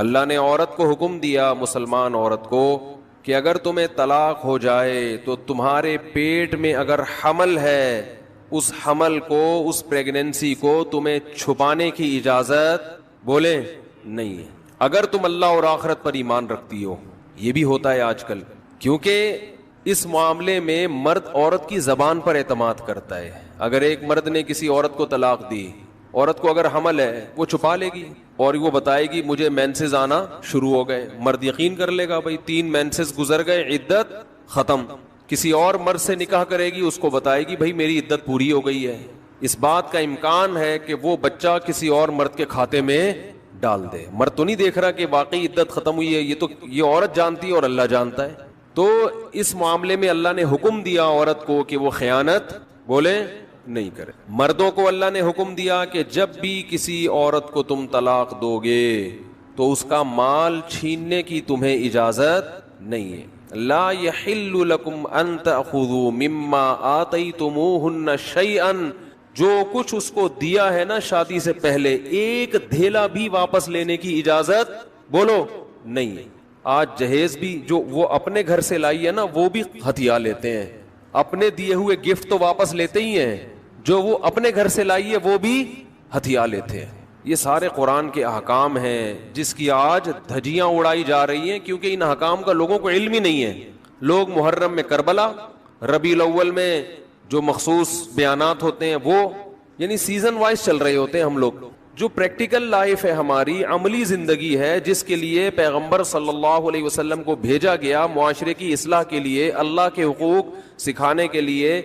اللہ نے عورت کو حکم دیا, مسلمان عورت کو, کہ اگر تمہیں طلاق ہو جائے تو تمہارے پیٹ میں اگر حمل ہے, اس حمل کو, اس پریگننسی کو تمہیں چھپانے کی اجازت بولے نہیں ہے, اگر تم اللہ اور آخرت پر ایمان رکھتی ہو. یہ بھی ہوتا ہے آج کل, کیونکہ اس معاملے میں مرد عورت کی زبان پر اعتماد کرتا ہے. اگر ایک مرد نے کسی عورت کو طلاق دی, عورت کو اگر حمل ہے وہ چھپا لے گی اور وہ بتائے گی مجھے مینسز آنا شروع ہو گئے. مرد یقین کر لے گا, بھائی 3 مینسز گزر گئے, عدت ختم. کسی اور مرد سے نکاح کرے گی, اس کو بتائے گی بھائی میری عدت پوری ہو گئی ہے. اس بات کا امکان ہے کہ وہ بچہ کسی اور مرد کے کھاتے میں ڈال دے. مرد تو نہیں دیکھ رہا کہ واقعی عدت ختم ہوئی ہے, یہ تو یہ عورت جانتی ہے اور اللہ جانتا ہے. تو اس معاملے میں اللہ نے حکم دیا عورت کو کہ وہ خیانت بولے نہیں کرے. مردوں کو اللہ نے حکم دیا کہ جب بھی کسی عورت کو تم طلاق دو گے تو اس کا مال چھیننے کی تمہیں اجازت نہیں ہے. لا يحل لكم ان تأخذوا مما آتيتموهن شيئا, جو کچھ اس کو دیا ہے نا شادی سے پہلے, ایک دھیلا بھی واپس لینے کی اجازت بولو نہیں ہے. آج جہیز بھی جو وہ اپنے گھر سے لائی ہے نا وہ بھی ہتھیا لیتے ہیں, اپنے دیے ہوئے گفٹ تو واپس لیتے ہی ہیں, جو وہ اپنے گھر سے لائی ہے وہ بھی ہتھیا لیتے ہیں. یہ سارے قرآن کے احکام ہیں جس کی آج دھجیاں اڑائی جا رہی ہیں, کیونکہ ان احکام کا لوگوں کو علم ہی نہیں ہے. لوگ محرم میں کربلا, ربیع الاول میں جو مخصوص بیانات ہوتے ہیں وہ یعنی سیزن وائز چل رہے ہوتے ہیں. ہم لوگ جو پریکٹیکل لائف ہے, ہماری عملی زندگی ہے, جس کے لیے پیغمبر صلی اللہ علیہ وسلم کو بھیجا گیا معاشرے کی اصلاح کے لیے, اللہ کے حقوق سکھانے کے لیے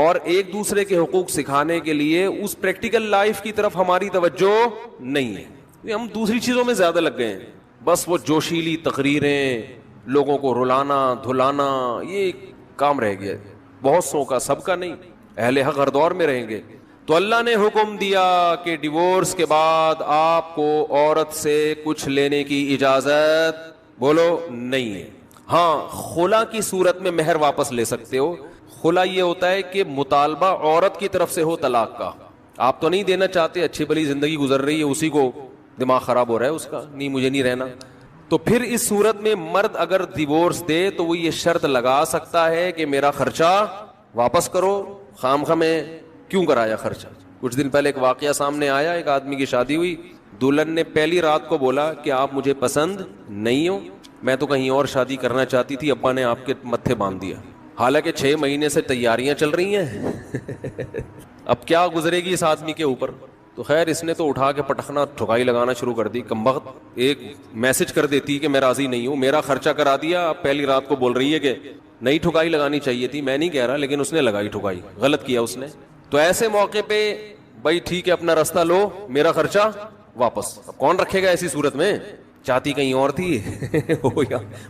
اور ایک دوسرے کے حقوق سکھانے کے لیے, اس پریکٹیکل لائف کی طرف ہماری توجہ نہیں ہے. ہم دوسری چیزوں میں زیادہ لگ گئے ہیں. بس وہ جوشیلی تقریریں, لوگوں کو رلانا دھلانا, یہ کام رہ گیا بہت سو کا, سب کا نہیں. اہل حق ہر دور میں رہیں گے. تو اللہ نے حکم دیا کہ ڈیورس کے بعد آپ کو عورت سے کچھ لینے کی اجازت بولو نہیں ہے. ہاں, خلا کی صورت میں مہر واپس لے سکتے ہو. خلا یہ ہوتا ہے کہ مطالبہ عورت کی طرف سے ہو طلاق کا, آپ تو نہیں دینا چاہتے, اچھی بھلی زندگی گزر رہی ہے, اسی کو دماغ خراب ہو رہا ہے اس کا, نہیں مجھے نہیں رہنا. تو پھر اس صورت میں مرد اگر ڈیورس دے تو وہ یہ شرط لگا سکتا ہے کہ میرا خرچہ واپس کرو, خام میں کیوں کرایا خرچہ. کچھ دن پہلے ایک واقعہ سامنے آیا, ایک آدمی کی شادی ہوئی, دلہن نے پہلی رات کو بولا کہ آپ مجھے پسند نہیں ہو, میں تو کہیں اور شادی کرنا چاہتی تھی, ابا نے آپ کے متھے باندھ دیا. حالانکہ 6 مہینے سے تیاریاں چل رہی ہیں. اب کیا گزرے گی اس آدمی کے اوپر. تو خیر اس نے تو اٹھا کے پٹخنا ٹھکائی لگانا شروع کر دی. کمبخت ایک میسج کر دیتی کہ میں راضی نہیں ہوں, میرا خرچہ کرا دیا, اب پہلی رات کو بول رہی ہے کہ نئی ٹھکائی لگانی چاہیے تھی. میں نہیں کہہ رہا, لیکن اس نے لگائی ٹھکائی, غلط کیا اس نے. تو ایسے موقع پہ بھائی ٹھیک ہے اپنا راستہ لو, میرا خرچہ واپس. اب کون رکھے گا ایسی صورت میں, چاہتی کہیں اور تھی.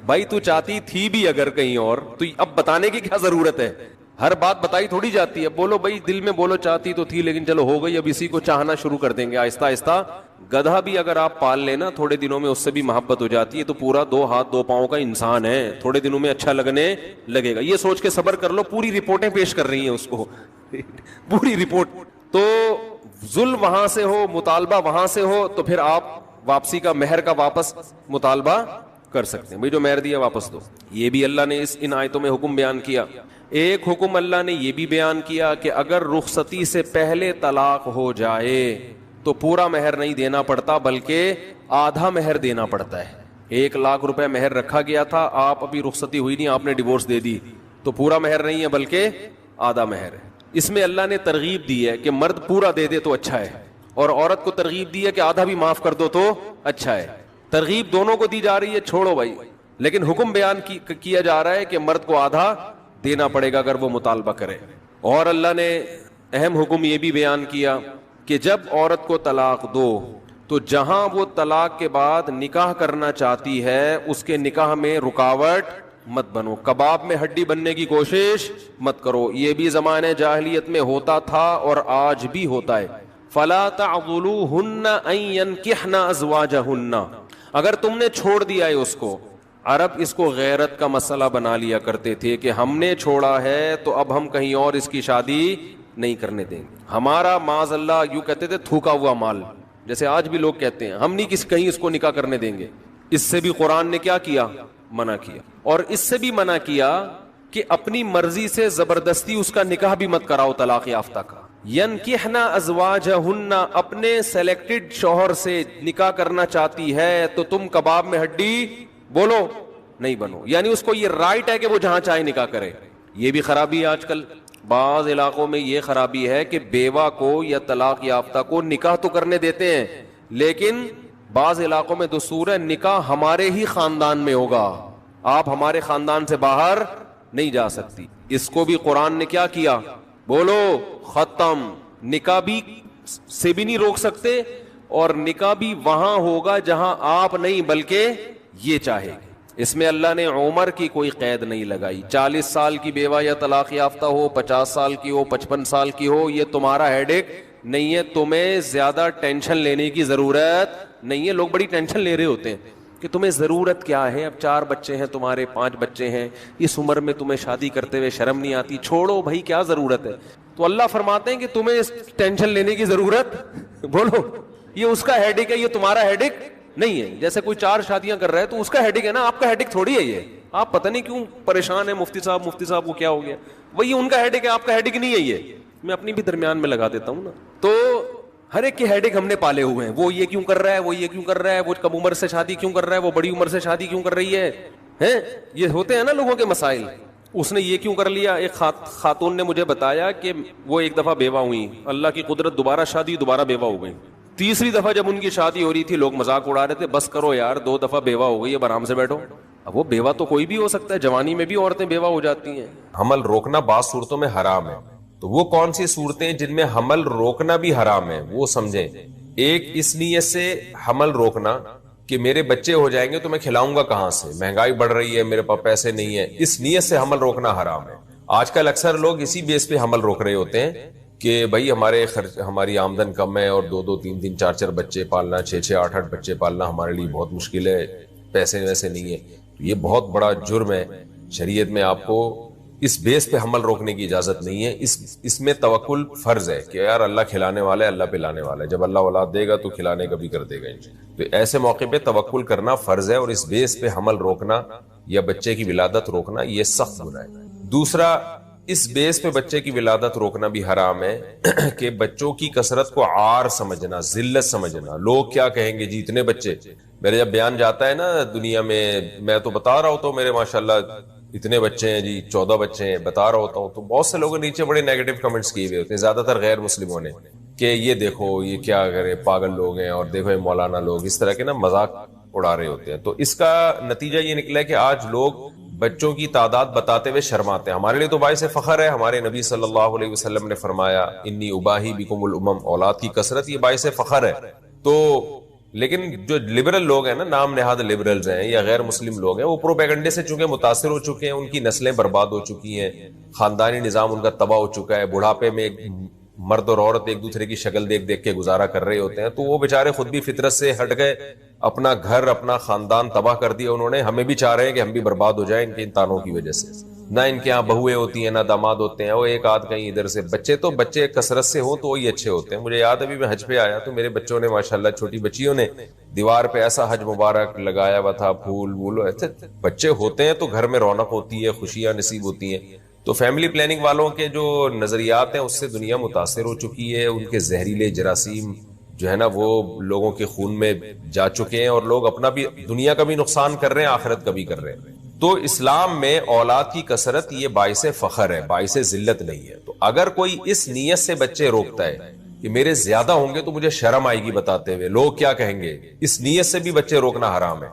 بھائی تو چاہتی تھی بھی اگر کہیں اور, تو اب بتانے کی کیا ضرورت ہے, ہر بات بتائی تھوڑی جاتی ہے. بولو بھائی دل میں بولو چاہتی تو تھی لیکن چلو ہو گئی, اب اسی کو چاہنا شروع کر دیں گے آہستہ آہستہ. گدھا بھی اگر آپ پال لینا تھوڑے دنوں میں اس سے بھی محبت ہو جاتی ہے, تو پورا 2 ہاتھ 2 پاؤں کا انسان ہے, تھوڑے دنوں میں اچھا لگنے لگے گا. یہ سوچ کے صبر کر لو, پوری رپورٹیں پیش کر رہی ہیں اس کو, پوری رپورٹ. تو ظلم وہاں سے ہو, مطالبہ وہاں سے ہو, تو پھر آپ واپسی کا مہر کا واپس مطالبہ کر سکتے ہیں. بھائی جو مہر دیا واپس دو. یہ بھی اللہ نے ان آیتوں میں حکم بیان کیا. ایک حکم اللہ نے یہ بھی بیان کیا کہ اگر رخصتی سے پہلے طلاق ہو جائے تو پورا مہر نہیں دینا پڑتا, بلکہ آدھا مہر دینا پڑتا ہے. 1 لاکھ روپے مہر رکھا گیا تھا, آپ ابھی رخصتی ہوئی نہیں, آپ نے ڈیورس دے دی, تو پورا مہر نہیں ہے بلکہ آدھا مہر ہے. اس میں اللہ نے ترغیب دی ہے کہ مرد پورا دے دے تو اچھا ہے, اور عورت کو ترغیب دی ہے کہ آدھا بھی معاف کر دو تو اچھا ہے. ترغیب دونوں کو دی جا رہی ہے, چھوڑو بھائی, لیکن حکم بیان کیا جا رہا ہے کہ مرد کو آدھا دینا پڑے گا اگر وہ مطالبہ کرے. اور اللہ نے اہم حکم یہ بھی بیان کیا کہ جب عورت کو طلاق دو تو جہاں وہ طلاق کے بعد نکاح کرنا چاہتی ہے اس کے نکاح میں رکاوٹ مت بنو, کباب میں ہڈی بننے کی کوشش مت کرو. یہ بھی زمانے جاہلیت میں ہوتا تھا اور آج بھی ہوتا ہے. فلا تعضلوهن ان ينكحن ازواجهن, اگر تم نے چھوڑ دیا ہے اس کو. عرب اس کو غیرت کا مسئلہ بنا لیا کرتے تھے کہ ہم نے چھوڑا ہے تو اب ہم کہیں اور اس کی شادی نہیں کرنے دیں گے. ہمارا معاذ اللہ یوں کہتے تھے تھوکا ہوا مال, جیسے آج بھی لوگ کہتے ہیں ہم نہیں کہیں اس کو نکاح کرنے دیں گے. اس سے بھی قرآن نے کیا کیا؟ منع کیا. اور اس سے بھی منع کیا کہ اپنی مرضی سے زبردستی اس کا نکاح بھی مت کراؤ طلاق یافتہ کا. ینکحنا ازواجہن، اپنے سلیکٹڈ شوہر سے نکاح کرنا چاہتی ہے تو تم کباب میں ہڈی بولو نہیں بنو. یعنی اس کو یہ رائٹ ہے کہ وہ جہاں چاہے نکاح کرے. یہ بھی خرابی ہے آج کل بعض علاقوں میں. یہ خرابی ہے کہ بیوہ کو یا طلاق یافتہ کو نکاح تو کرنے دیتے ہیں، لیکن بعض علاقوں میں دستور ہے نکاح ہمارے ہی خاندان میں ہوگا، آپ ہمارے خاندان سے باہر نہیں جا سکتی. اس کو بھی قرآن نے کیا کیا؟ بولو ختم. نکاح بھی سے بھی نہیں روک سکتے، اور نکاح بھی وہاں ہوگا جہاں آپ نہیں بلکہ یہ چاہے گے. اس میں اللہ نے عمر کی کوئی قید نہیں لگائی. 40 سال کی بیوہ یا طلاق یافتہ ہو، 50 سال کی ہو، 55 سال کی ہو، یہ تمہارا ہیڈ ایک نہیں ہے. تمہیں زیادہ ٹینشن لینے کی ضرورت نہیں ہے. لوگ بڑی ٹینشن لے رہے ہوتے ہیں کہ تمہیں ضرورت کیا ہے، اب 4 بچے ہیں تمہارے، 5 بچے ہیں، اس عمر میں تمہیں شادی کرتے ہوئے شرم نہیں آتی؟ چھوڑو بھائی، کیا ضرورت ہے؟ تو اللہ فرماتے ہیں کہ تمہیں ٹینشن لینے کی ضرورت بولو یہ اس کا ہیڈ ایک ہے، یہ تمہارا ہیڈ ایک نہیں ہے. جیسے کوئی 4 شادیاں کر رہا ہے تو اس کا ہیڈ ایک ہے نا، آپ کا ہیڈ ایک تھوڑی ہے. یہ آپ پتہ نہیں کیوں پریشان ہیں، مفتی صاحب کو کیا ہو گیا، وہی ان کا ہیڈ ایک ہے، آپ کا ہیڈ ایک نہیں ہے. یہ میں اپنی بھی درمیان میں لگا دیتا ہوں نا. تو ہر ایک کے ہیڈ ایک ہم نے پالے ہوئے ہیں. وہ یہ کیوں کر رہا ہے، وہ یہ کیوں کر رہا ہے، وہ کم عمر سے شادی کیوں کر رہا ہے، وہ بڑی عمر سے شادی کیوں کر رہی ہے. یہ ہوتے ہیں نا لوگوں کے مسائل. اس نے یہ کیوں کر لیا. ایک خاتون نے مجھے بتایا کہ وہ ایک دفعہ بیوہ ہوئی، اللہ کی قدرت دوبارہ شادی، دوبارہ بیوہ ہو گئی. تیسری دفعہ جب ان کی شادی ہو رہی تھی لوگ مذاق اڑا رہے تھے، بس کرو یار 2 دفعہ بیوہ ہو گئی، اب آرام سے بیٹھو. اب وہ بیوہ تو کوئی بھی ہو سکتا ہے، جوانی میں بھی عورتیں بیوہ ہو جاتی ہیں. حمل روکنا بعض صورتوں میں حرام ہے. تو وہ کون سی صورتیں جن میں حمل روکنا بھی حرام ہے وہ سمجھیں. ایک اس نیت سے حمل روکنا کہ میرے بچے ہو جائیں گے تو میں کھلاؤں گا کہاں سے، مہنگائی بڑھ رہی ہے، میرے پاس پیسے نہیں ہے، اس نیت سے حمل روکنا حرام ہے. آج کل اکثر لوگ اسی بیس پہ حمل روک رہے ہوتے ہیں کہ بھائی ہماری آمدن کم ہے اور 2 3 4 بچے پالنا، 6 8 بچے پالنا ہمارے لیے بہت مشکل ہے، پیسے ویسے نہیں ہے. یہ بہت بڑا جرم ہے. شریعت میں آپ کو اس بیس پہ حمل روکنے کی اجازت نہیں ہے. اس میں توکل فرض ہے کہ یار اللہ کھلانے والا ہے، اللہ پلانے والا ہے، جب اللہ اولاد دے گا تو کھلانے کا بھی کر دے گا. تو ایسے موقع پہ توکل کرنا فرض ہے، اور اس بیس پہ حمل روکنا یا بچے کی ولادت روکنا یہ سخت گناہ ہے. دوسرا، اس بیس پہ بچے کی ولادت روکنا بھی حرام ہے کہ بچوں کی کثرت کو عار سمجھنا، ذلت سمجھنا. لوگ کیا کہیں گے جی اتنے بچے. میرے جب بیان جاتا ہے نا دنیا میں تو بتا رہا ہوتا ہوں میرے ماشاءاللہ اتنے بچے ہیں جی، 14 بچے ہیں بتا رہا ہوتا ہوں، تو بہت سے لوگوں نے نیچے بڑے نیگیٹو کمنٹس کیے ہوئے ہوتے ہیں، زیادہ تر غیر مسلموں نے، کہ یہ دیکھو یہ کیا کرے، پاگل لوگ ہیں، اور دیکھو یہ مولانا لوگ، اس طرح کے نا مذاق اڑا رہے ہوتے ہیں. تو اس کا نتیجہ یہ نکلا ہے کہ آج لوگ بچوں کی تعداد بتاتے ہوئے شرماتے ہیں. ہمارے لیے تو باعث فخر ہے، ہمارے نبی صلی اللہ علیہ وسلم نے فرمایا انی اباہی بکم الامم، اولاد کی کثرت یہ باعث فخر ہے. تو لیکن جو لبرل لوگ ہیں نا، نام نہاد لبرلز ہیں یا غیر مسلم لوگ ہیں، وہ پروپیگنڈے سے چونکہ متاثر ہو چکے ہیں، ان کی نسلیں برباد ہو چکی ہیں، خاندانی نظام ان کا تباہ ہو چکا ہے. بڑھاپے میں مرد اور عورت ایک دوسرے کی شکل دیکھ دیکھ کے گزارا کر رہے ہوتے ہیں، تو وہ بیچارے خود بھی فطرت سے ہٹ گئے، اپنا گھر اپنا خاندان تباہ کر دیا انہوں نے. ہمیں بھی چاہ رہے ہیں کہ ہم بھی برباد ہو جائیں ان کے ان تانوں کی وجہ سے. نہ ان کے یہاں بہویں ہوتی ہیں نہ داماد ہوتے ہیں، وہ ایک آدھ کہیں ادھر سے. بچے کثرت سے ہوں تو وہی اچھے ہوتے ہیں. مجھے یاد ابھی میں حج پہ آیا تو میرے بچوں نے ماشاءاللہ، چھوٹی بچیوں نے دیوار پہ ایسا حج مبارک لگایا ہوا تھا، پھول وول ایسے. بچے ہوتے ہیں تو گھر میں رونق ہوتی ہے، خوشیاں نصیب ہوتی ہیں. تو فیملی پلاننگ والوں کے جو نظریات ہیں اس سے دنیا متاثر ہو چکی ہے. ان کے زہریلے جراثیم جو ہے نا وہ لوگوں کے خون میں جا چکے ہیں، اور لوگ اپنا بھی دنیا کا بھی نقصان کر رہے ہیں، آخرت کا بھی کر رہے ہیں. تو اسلام میں اولاد کی کثرت یہ باعث فخر ہے، باعث ذلت نہیں ہے. تو اگر کوئی اس نیت سے بچے روکتا ہے کہ میرے زیادہ ہوں گے تو مجھے شرم آئے گی بتاتے ہوئے، لوگ کیا کہیں گے، اس نیت سے بھی بچے روکنا حرام ہے.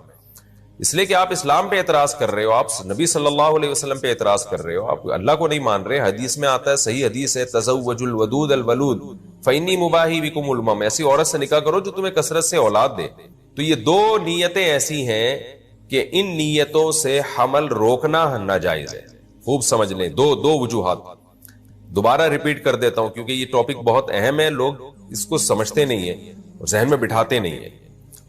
اس لیے کہ آپ اسلام پہ اعتراض کر رہے ہو، آپ نبی صلی اللہ علیہ وسلم پہ اعتراض کر رہے ہو، آپ اللہ کو نہیں مان رہے. حدیث میں آتا ہے، صحیح حدیث ہے، تزوج الودود الولود فإنی مباہی بکم الامم، ایسی عورت سے نکاح کرو جو تمہیں کثرت سے اولاد دے. تو یہ 2 نیتیں ایسی ہیں کہ ان نیتوں سے حمل روکنا ناجائز ہے. خوب سمجھ لیں، دو وجوہات. دوبارہ ریپیٹ کر دیتا ہوں کیونکہ یہ ٹاپک بہت اہم ہے، لوگ اس کو سمجھتے نہیں ہیں اور ذہن میں بٹھاتے نہیں ہیں،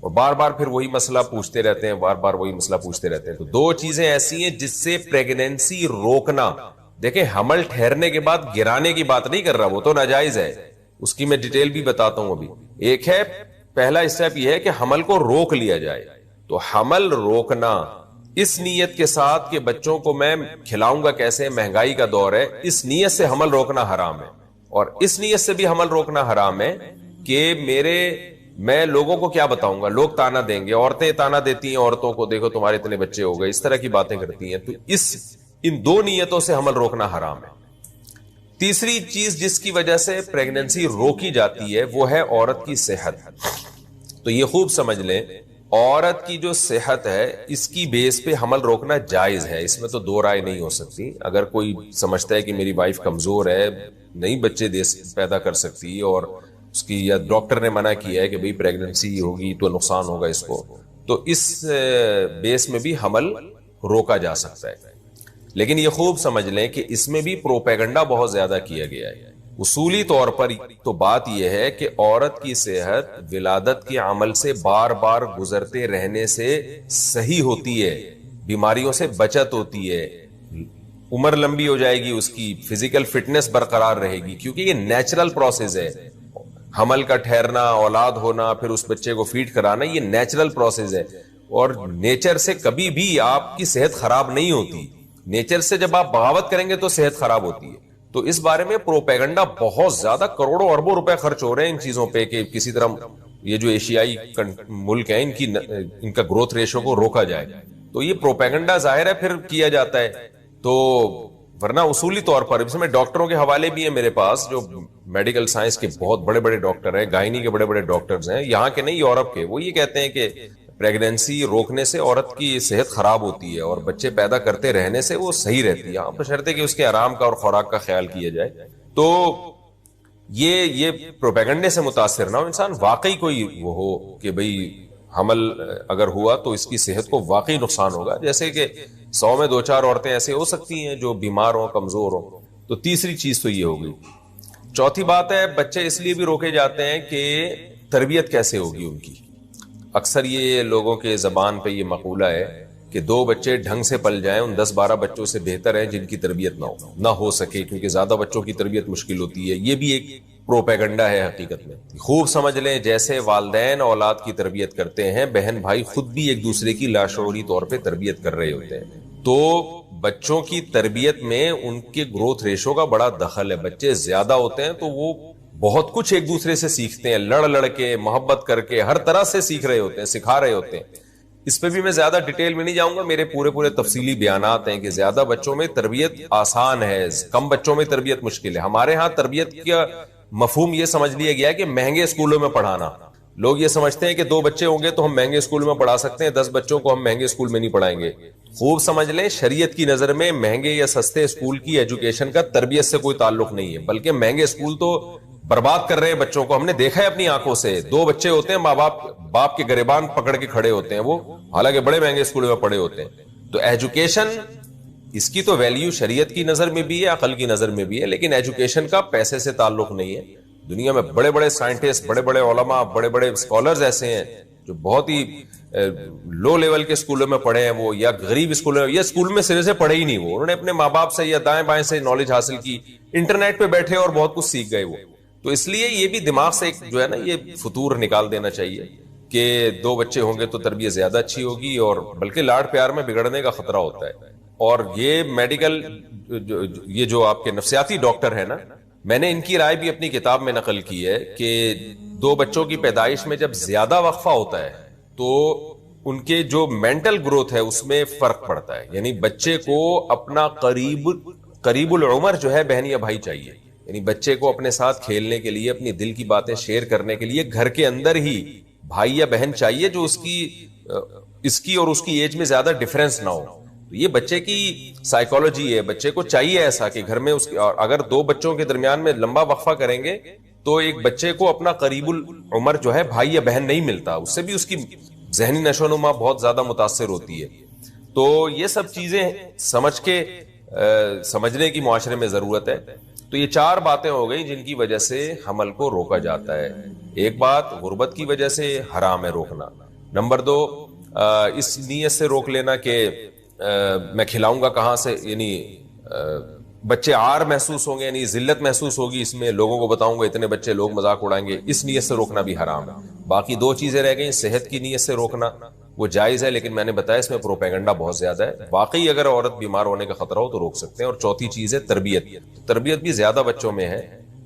اور بار بار پھر وہی مسئلہ پوچھتے رہتے ہیں، بار بار وہی مسئلہ پوچھتے رہتے ہیں. تو 2 چیزیں ایسی ہیں جس سے پریگنینسی روکنا. دیکھیں، حمل ٹھہرنے کے بعد گرانے کی بات نہیں کر رہا، وہ تو ناجائز ہے، اس کی میں ڈیٹیل بھی بتاتا ہوں ابھی. ایک ہے، پہلا اسٹیپ یہ ہے کہ حمل کو روک لیا جائے. تو حمل روکنا اس نیت کے ساتھ کہ بچوں کو میں کھلاؤں گا کیسے، مہنگائی کا دور ہے، اس نیت سے حمل روکنا حرام ہے. اور اس نیت سے بھی حمل روکنا حرام ہے کہ میں لوگوں کو کیا بتاؤں گا، لوگ تانا دیں گے، عورتیں تانا دیتی ہیں عورتوں کو، دیکھو تمہارے اتنے بچے ہو گئے، اس طرح کی باتیں کرتی ہیں. تو ان دو نیتوں سے حمل روکنا حرام ہے. تیسری چیز جس کی وجہ سے پریگننسی روکی جاتی ہے وہ ہے عورت کی صحت. تو یہ خوب سمجھ لیں، عورت کی جو صحت ہے اس کی بیس پہ حمل روکنا جائز ہے، اس میں تو دو رائے نہیں ہو سکتی. اگر کوئی سمجھتا ہے کہ میری وائف کمزور ہے، نہیں بچے پیدا کر سکتی، اور اس کی یا ڈاکٹر نے منع کیا ہے کہ بھئی پریگننسی ہوگی تو نقصان ہوگا اس کو، تو اس بیس میں بھی حمل روکا جا سکتا ہے. لیکن یہ خوب سمجھ لیں کہ اس میں بھی پروپیگنڈا بہت زیادہ کیا گیا ہے. اصولی طور پر تو بات یہ ہے کہ عورت کی صحت ولادت کے عمل سے بار بار گزرتے رہنے سے صحیح ہوتی ہے، بیماریوں سے بچت ہوتی ہے، عمر لمبی ہو جائے گی، اس کی فزیکل فٹنس برقرار رہے گی، کیونکہ یہ نیچرل پروسیس ہے. حمل کا ٹھہرنا، اولاد ہونا، پھر اس بچے کو فیڈ کرانا، یہ نیچرل پروسیس ہے. اور نیچر سے کبھی بھی آپ کی صحت خراب نہیں ہوتی. نیچر سے جب آپ بغاوت کریں گے تو صحت خراب ہوتی ہے. تو اس بارے میں پروپیگنڈا بہت زیادہ، کروڑوں اربوں روپے خرچ ہو رہے ہیں ان چیزوں پہ کہ کسی طرح یہ جو ایشیائی ملک ہیں ان کا گروتھ ریشو کو روکا جائے. تو یہ پروپیگنڈا ظاہر ہے پھر کیا جاتا ہے. تو ورنہ اصولی طور پر اس میں ڈاکٹروں کے حوالے بھی ہیں میرے پاس، جو میڈیکل سائنس کے بہت بڑے بڑے ڈاکٹر ہیں، گائنی کے بڑے بڑے ڈاکٹرز ہیں، یہاں کے نہیں یورپ کے. وہ یہ کہتے ہیں کہ پریگننسی روکنے سے عورت کی صحت خراب ہوتی ہے اور بچے پیدا کرتے رہنے سے وہ صحیح رہتی ہے، بشرطے کہ اس کے آرام کا اور خوراک کا خیال کیا جائے. تو یہ پروپیگنڈے سے متاثر نہ ہو انسان، واقعی کوئی وہ ہو کہ بھئی حمل اگر ہوا تو اس کی صحت کو واقعی نقصان ہوگا. جیسے کہ 100 میں 2-4 عورتیں ایسے ہو سکتی ہیں جو بیمار ہوں، کمزور ہوں. تو تیسری چیز تو یہ ہوگی. چوتھی بات ہے، بچے اس لیے بھی روکے جاتے ہیں کہ تربیت کیسے ہوگی ان کی. اکثر یہ لوگوں کے زبان پہ یہ مقولہ ہے کہ 2 بچے ڈھنگ سے پل جائیں ان 10-12 بچوں سے بہتر ہے جن کی تربیت نہ ہو سکے، کیونکہ زیادہ بچوں کی تربیت مشکل ہوتی ہے. یہ بھی ایک پروپیگنڈا ہے حقیقت میں. خوب سمجھ لیں، جیسے والدین اولاد کی تربیت کرتے ہیں، بہن بھائی خود بھی ایک دوسرے کی لاشعوری طور پہ تربیت کر رہے ہوتے ہیں. تو بچوں کی تربیت میں ان کے گروتھ ریشو کا بڑا دخل ہے. بچے زیادہ ہوتے ہیں تو وہ بہت کچھ ایک دوسرے سے سیکھتے ہیں، لڑ کے، محبت کر کے، ہر طرح سے سیکھ رہے ہوتے ہیں، سکھا رہے ہوتے ہیں. اس پہ بھی میں زیادہ ڈیٹیل میں نہیں جاؤں گا، میرے پورے تفصیلی بیانات ہیں کہ زیادہ بچوں میں تربیت آسان ہے، کم بچوں میں تربیت مشکل ہے. ہمارے ہاں تربیت کا مفہوم یہ سمجھ لیا گیا ہے کہ مہنگے اسکولوں میں پڑھانا. لوگ یہ سمجھتے ہیں کہ 2 بچے ہوں گے تو ہم مہنگے اسکول میں پڑھا سکتے ہیں، 10 بچوں کو ہم مہنگے اسکول میں نہیں پڑھائیں گے. خوب سمجھ لیں، شریعت کی نظر میں مہنگے یا سستے اسکول کی ایجوکیشن کا تربیت سے کوئی تعلق نہیں ہے، بلکہ مہنگے اسکول تو برباد کر رہے ہیں بچوں کو. ہم نے دیکھا ہے اپنی آنکھوں سے. 2 بچے ہوتے ہیں، ماں باپ کے گریبان پکڑ کے کھڑے ہوتے ہیں وہ، حالانکہ بڑے مہنگے اسکول میں پڑھے ہوتے ہیں. تو ایجوکیشن، اس کی تو ویلیو شریعت کی نظر میں بھی ہے، عقل کی نظر میں بھی ہے، لیکن ایجوکیشن کا پیسے سے تعلق نہیں ہے. دنیا میں بڑے بڑے سائنٹسٹ، بڑے بڑے علماء، بڑے بڑے اسکالرز ایسے ہیں جو بہت ہی لو لیول کے اسکولوں میں پڑھے ہیں، وہ یا غریب اسکولوں میں، یا اسکول میں سرے سے پڑھے ہی نہیں. وہ انہوں نے اپنے ماں باپ سے یا دائیں بائیں سے نالج حاصل کی، انٹرنیٹ پہ بیٹھے اور بہت کچھ سیکھ گئے وہ. تو اس لیے یہ بھی دماغ سے ایک جو ہے نا یہ فطور نکال دینا چاہیے کہ 2 بچے ہوں گے تو تربیت زیادہ اچھی ہوگی، اور بلکہ لاڑ پیار میں بگڑنے کا خطرہ ہوتا ہے. اور یہ میڈیکل یہ جو آپ کے نفسیاتی ڈاکٹر ہیں نا، میں نے ان کی رائے بھی اپنی کتاب میں نقل کی ہے کہ 2 بچوں کی پیدائش میں جب زیادہ وقفہ ہوتا ہے تو ان کے جو مینٹل گروتھ ہے اس میں فرق پڑتا ہے. یعنی بچے کو اپنا قریب العمر جو ہے بہن یا بھائی چاہیے. یعنی بچے کو اپنے ساتھ کھیلنے کے لیے، اپنی دل کی باتیں شیئر کرنے کے لیے گھر کے اندر ہی بھائی یا بہن چاہیے جو اس کی اور اس کی ایج میں زیادہ ڈفرنس نہ ہو. تو یہ بچے کی سائیکالوجی ہے، بچے کو چاہیے ایسا کہ گھر میں اور اگر 2 بچوں کے درمیان میں لمبا وقفہ کریں گے تو ایک بچے کو اپنا قریب العمر جو ہے بھائی یا بہن نہیں ملتا، اس سے بھی اس کی ذہنی نشو و نما بہت زیادہ متاثر ہوتی ہے. تو یہ سب چیزیں سمجھنے کی معاشرے میں ضرورت ہے. تو یہ 4 باتیں ہو گئی جن کی وجہ سے حمل کو روکا جاتا ہے. ایک بات غربت کی وجہ سے حرام ہے روکنا. نمبر 2 اس نیت سے روک لینا کہ میں کھلاؤں گا کہاں سے، یعنی بچے عار محسوس ہوں گے، یعنی ذلت محسوس ہوگی اس میں، لوگوں کو بتاؤں گا اتنے بچے، لوگ مذاق اڑائیں گے، اس نیت سے روکنا بھی حرام ہے. باقی 2 چیزیں رہ گئیں، صحت کی نیت سے روکنا وہ جائز ہے، لیکن میں نے بتایا اس میں پروپیگنڈا بہت زیادہ ہے. واقعی اگر عورت بیمار ہونے کا خطرہ ہو تو روک سکتے ہیں. اور چوتھی چیز ہے تربیت. تربیت بھی زیادہ بچوں میں ہے.